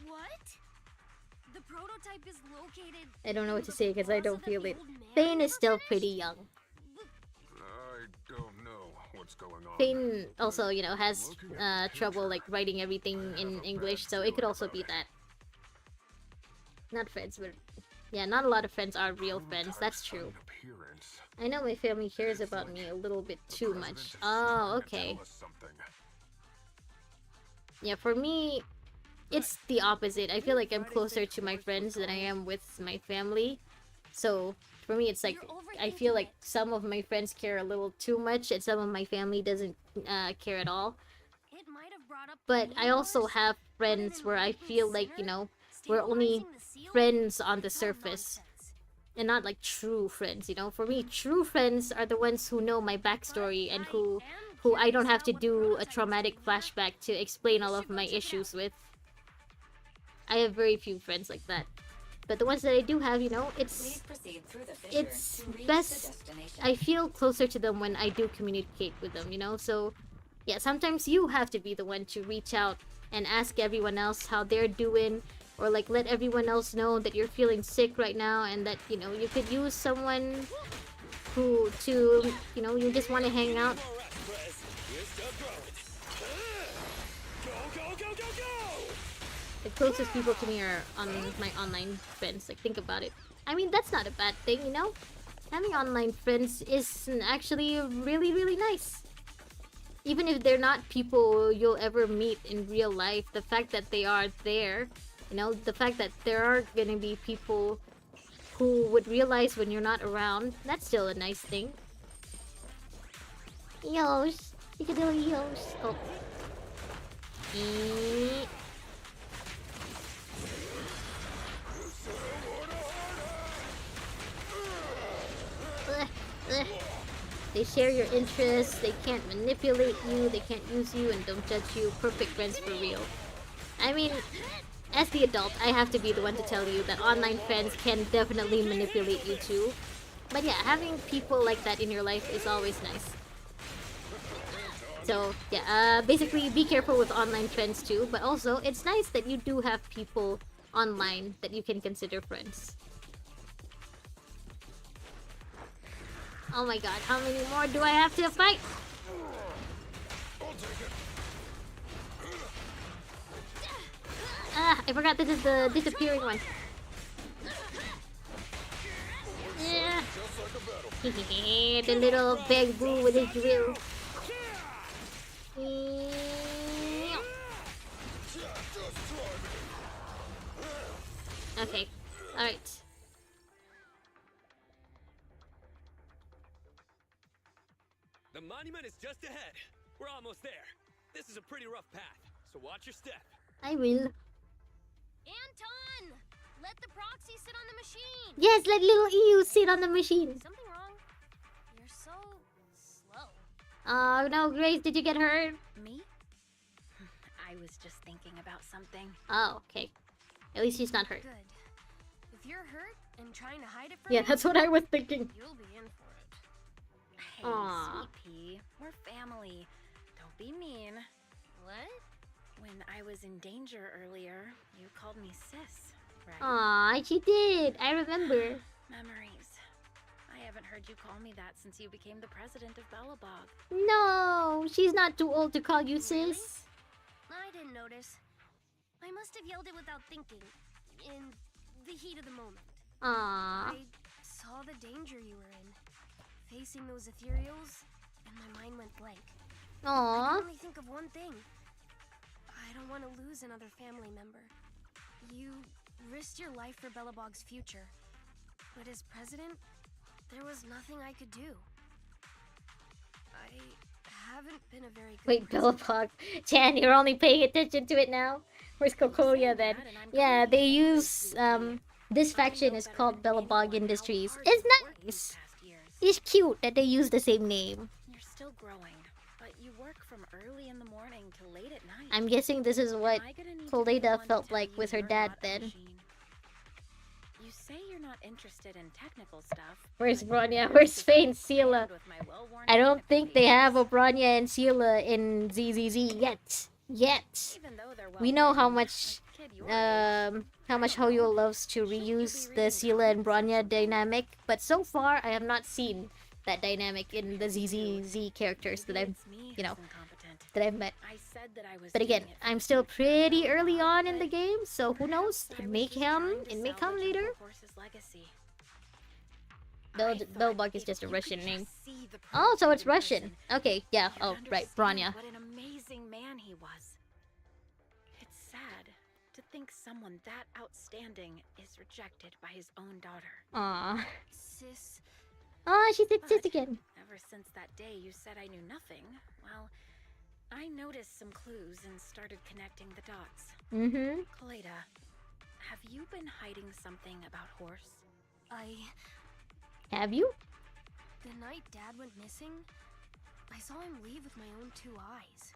What? The prototype is located. I don't know what to say because I don't feel it. Thane is still pretty young. I don't know what's going on. Thane also, you know, has trouble like writing everything in English, so it could also be that. Not friends, but yeah, not a lot of friends are real friends. That's true. I know my family cares about me a little bit too much. Oh, okay. Yeah, for me, it's the opposite. I feel like I'm closer to my friends than I am with my family. So, for me, it's like, I feel like some of my friends care a little too much, and some of my family doesn't care at all. But I also have friends where I feel like, you know, we're only friends on the surface. And not like true friends, you know? For me, true friends are the ones who know my backstory and who I don't have to do a traumatic flashback to explain all of my issues with. I have very few friends like that. But the ones that I do have, you know, it's best. I feel closer to them when I do communicate with them, you know? So, yeah, sometimes you have to be the one to reach out and ask everyone else how they're doing. Or like let everyone else know that you're feeling sick right now and that, you know, you could use someone who to, you know, you just want to hang out. The closest people to me are on my online friends. Like, think about it. I mean, that's not a bad thing, you know? Having online friends is actually really, really nice. Even if they're not people you'll ever meet in real life, the fact that they are there, you know, the fact that there are gonna be people who would realize when you're not around, that's still a nice thing. Yosh, you can do yosh. Oh. They share your interests, they can't manipulate you, they can't use you, and don't judge you. Perfect friends for real. I mean, as the adult, I have to be the one to tell you that online friends can definitely manipulate you too. But yeah, having people like that in your life is always nice. So yeah, basically be careful with online friends too, but also it's nice that you do have people online that you can consider friends. Oh my god, how many more do I have to fight? Ah, I forgot this is the disappearing one. Yeah. The little bamboo with his drill. Okay, alright. The monument is just ahead. We're almost there. This is a pretty rough path, so watch your step. I will. Anton! Let the proxy sit on the machine! Yes, let little EU sit on the machine. Something wrong? You're so slow. Oh no, Grace, did you get hurt? Me? I was just thinking about something. Oh, okay. At least she's not hurt. Good. If you're hurt and trying to hide it from Yeah, me, that's what I was thinking. you'll be in for it. Hey, Aww. sweet pea, we're family. Don't be mean. What? When I was in danger earlier, you called me sis, right? Aw, she did. I remember. Memories. I haven't heard you call me that since you became the president of Belobog. No, she's not too old to call you sis. I didn't notice. I must have yelled it without thinking. In the heat of the moment. Aww. I saw the danger you were in. Facing those ethereals, and my mind went blank. I Aww. can only think of one thing. I don't want to lose another family member. You risked your life for Belobog's future. But as president, there was nothing I could do. I haven't been a very good Wait, president. Belobog. Chan, you're only paying attention to it now? Where's Kokoya then? Yeah, they use, this faction is called Belobog Industries. It's nice. It's cute that they use the same name. You're still growing, but you work for from early in the morning to late at night. I'm guessing this is what Am I gonna need to be the Koleda one to felt tell like you with her you're dad not a then. machine? You say you're not interested in technical stuff. Where's but Bronya? your Where's nose is Faye and all Seela? crammed with my well-worn I don't technical think they have a pages. Bronya and Seela in ZZZ yet. Yet. Even though they're We know how well-written, much a kid your age, how much Hoyo loves to reuse the Seela and Bronya dynamic, but so far I have not seen that dynamic in the ZZZ characters that I've, that I've met. I said that I was But again, doing it for I'm the still future, pretty Belobog, early on in but the game, so who knows? perhaps I It was may just come, trying to it may come salvage later. Uncle Horse's legacy. I thought Belbog is if just a you Russian could name. just see the Oh, so prototype it's in Russian. person, Okay, yeah. you'd Oh, right, understand Bronya. What an amazing man he was. It's sad to think someone that outstanding is rejected by his own daughter. Aw. Sis, Aw, she did this But again. ever since that day you said I knew nothing, well, I noticed some clues and started connecting the dots. Mm-hmm. Koleda, have you been hiding something about Horse? Have you? The night Dad went missing, I saw him leave with my own 2 eyes.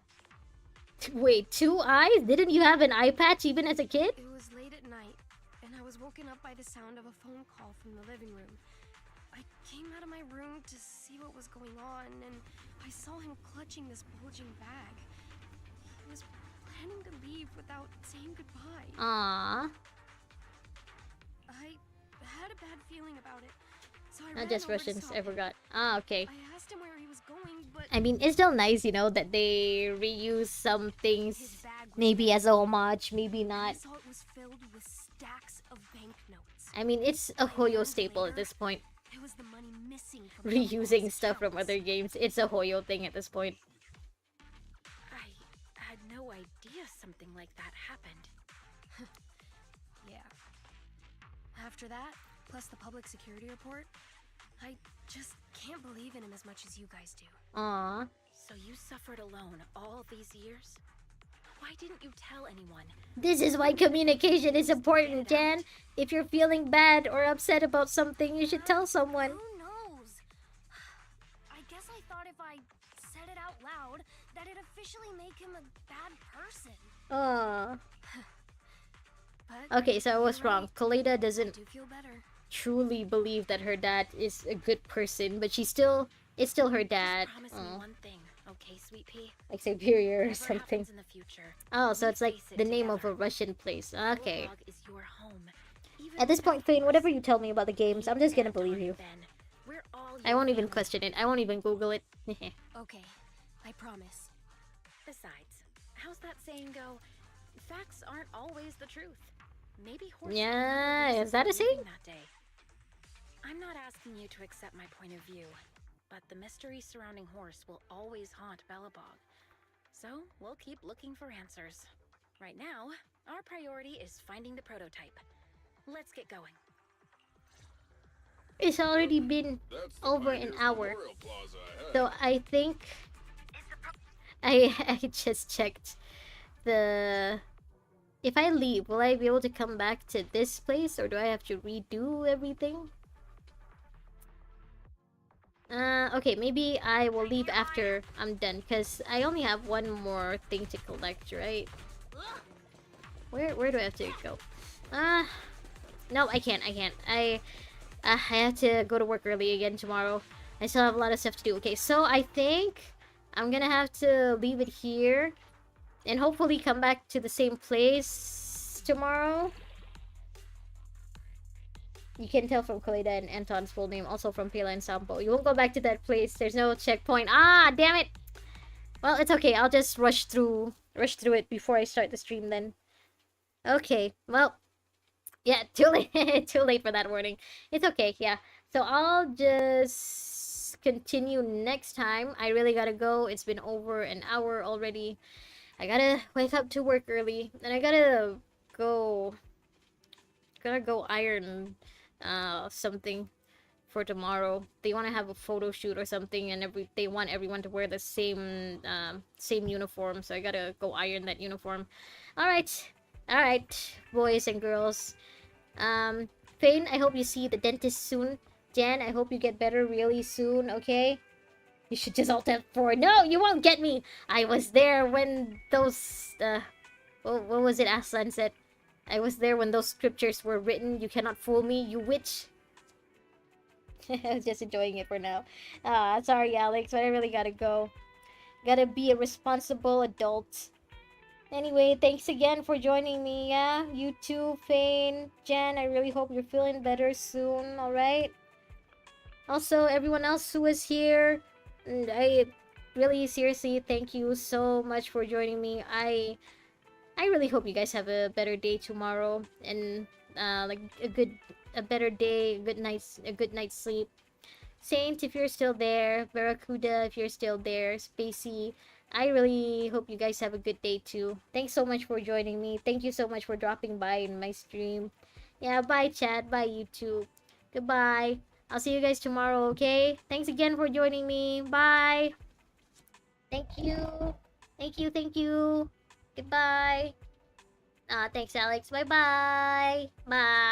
Wait, 2 eyes? Didn't you have an eye patch even as a kid? It was late at night, and I was woken up by the sound of a phone call from the living room. I came out of my room to see what was going on, and I saw him clutching this bulging bag. He was planning to leave without saying goodbye. Aww. I had a bad feeling about it, so I Not ran just over to Russians, stop I him. forgot. Ah, okay. I asked him where he was going, but I mean, it's still nice, you know, that they reuse some his things, bag was maybe there. as a homage, maybe And I not. saw it was filled with stacks of banknotes. I mean, it's a Hoyo staple at this point. There was the money missing from Reusing Belobog's stuff from accounts. other games. It's a Hoyo thing at this point. I had no idea something like that happened. Yeah. After that, plus the public security report, I just can't believe in him as much as you guys do. Aw. So you suffered alone all these years? Why didn't you tell anyone? This is why communication is important, Jan. If you're feeling bad or upset about something, you should tell someone. Who knows? I guess I thought if I said it out loud, that it'd officially make him a bad person. Aw. But Okay, so I was you're wrong. right. Koleda I doesn't do feel better. truly believe that her dad is a good person, but it's still her dad. Just promise me one thing, okay, sweet pea? Like Superior or Whatever something. happens in the future, Oh, so we it's like face it the name of together. a Russian place. Okay. Belobog is your home. Even At this point, without Fane, whatever Horse. you tell me about the games, I'm just gonna believe you. Ben, we're all I your won't even family. question it. I won't even Google it. Okay, I promise. Besides, how's that saying go? Facts aren't always the truth. Maybe Horse Yeah, had another is that a reason for saying? leaving that day. I'm not asking you to accept my point of view, but the mystery surrounding Horse will always haunt Belobog. So we'll keep looking for answers. Right now, our priority is finding the prototype. Let's get going. It's already been That's the over an Pioneers hour. Memorial Plaza ahead. So I think I just checked the. If I leave, will I be able to come back to this place, or do I have to redo everything? Okay, maybe I will leave after I'm done, because I only have one more thing to collect, right? Where do I have to go? No, I can't. I have to go to work early again tomorrow. I still have a lot of stuff to do. Okay, so I think I'm gonna have to leave it here and hopefully come back to the same place tomorrow. You can tell from Koleda and Anton's full name, also from Pela and Sampo. You won't go back to that place. There's no checkpoint. Ah, damn it. Well, it's okay. I'll just rush through it before I start the stream then. Okay. Well, yeah, too late. Too late for that warning. It's okay. Yeah. So I'll just continue next time. I really gotta go. It's been over an hour already. I gotta wake up to work early, and I gotta go iron something for tomorrow. They want to have a photo shoot or something, and they want everyone to wear the same uniform, so I gotta go iron that uniform. All right, boys and girls. Fane, I hope you see the dentist soon. Jan, I hope you get better really soon. Okay. You should just alt F4. No, you won't get me. I was there when those what was it Aslan said? I was there when those scriptures were written. You cannot fool me, you witch. I was just enjoying it for now. Sorry, Alex, but I really gotta go. Gotta be a responsible adult. Anyway, thanks again for joining me, yeah? You too, Fane, Jen, I really hope you're feeling better soon, alright? Also, everyone else who was here, I really seriously thank you so much for joining me. I really hope you guys have a better day tomorrow and like a better day, a good night's sleep. Saint, if you're still there, Barracuda, if you're still there, Spacey, I really hope you guys have a good day too. Thanks so much for joining me. Thank you so much for dropping by in my stream. Yeah, bye chat, bye YouTube. Goodbye. I'll see you guys tomorrow, okay? Thanks again for joining me. Bye. Thank you. Thank you, thank you. Goodbye. Thanks, Alex. Bye-bye. Bye.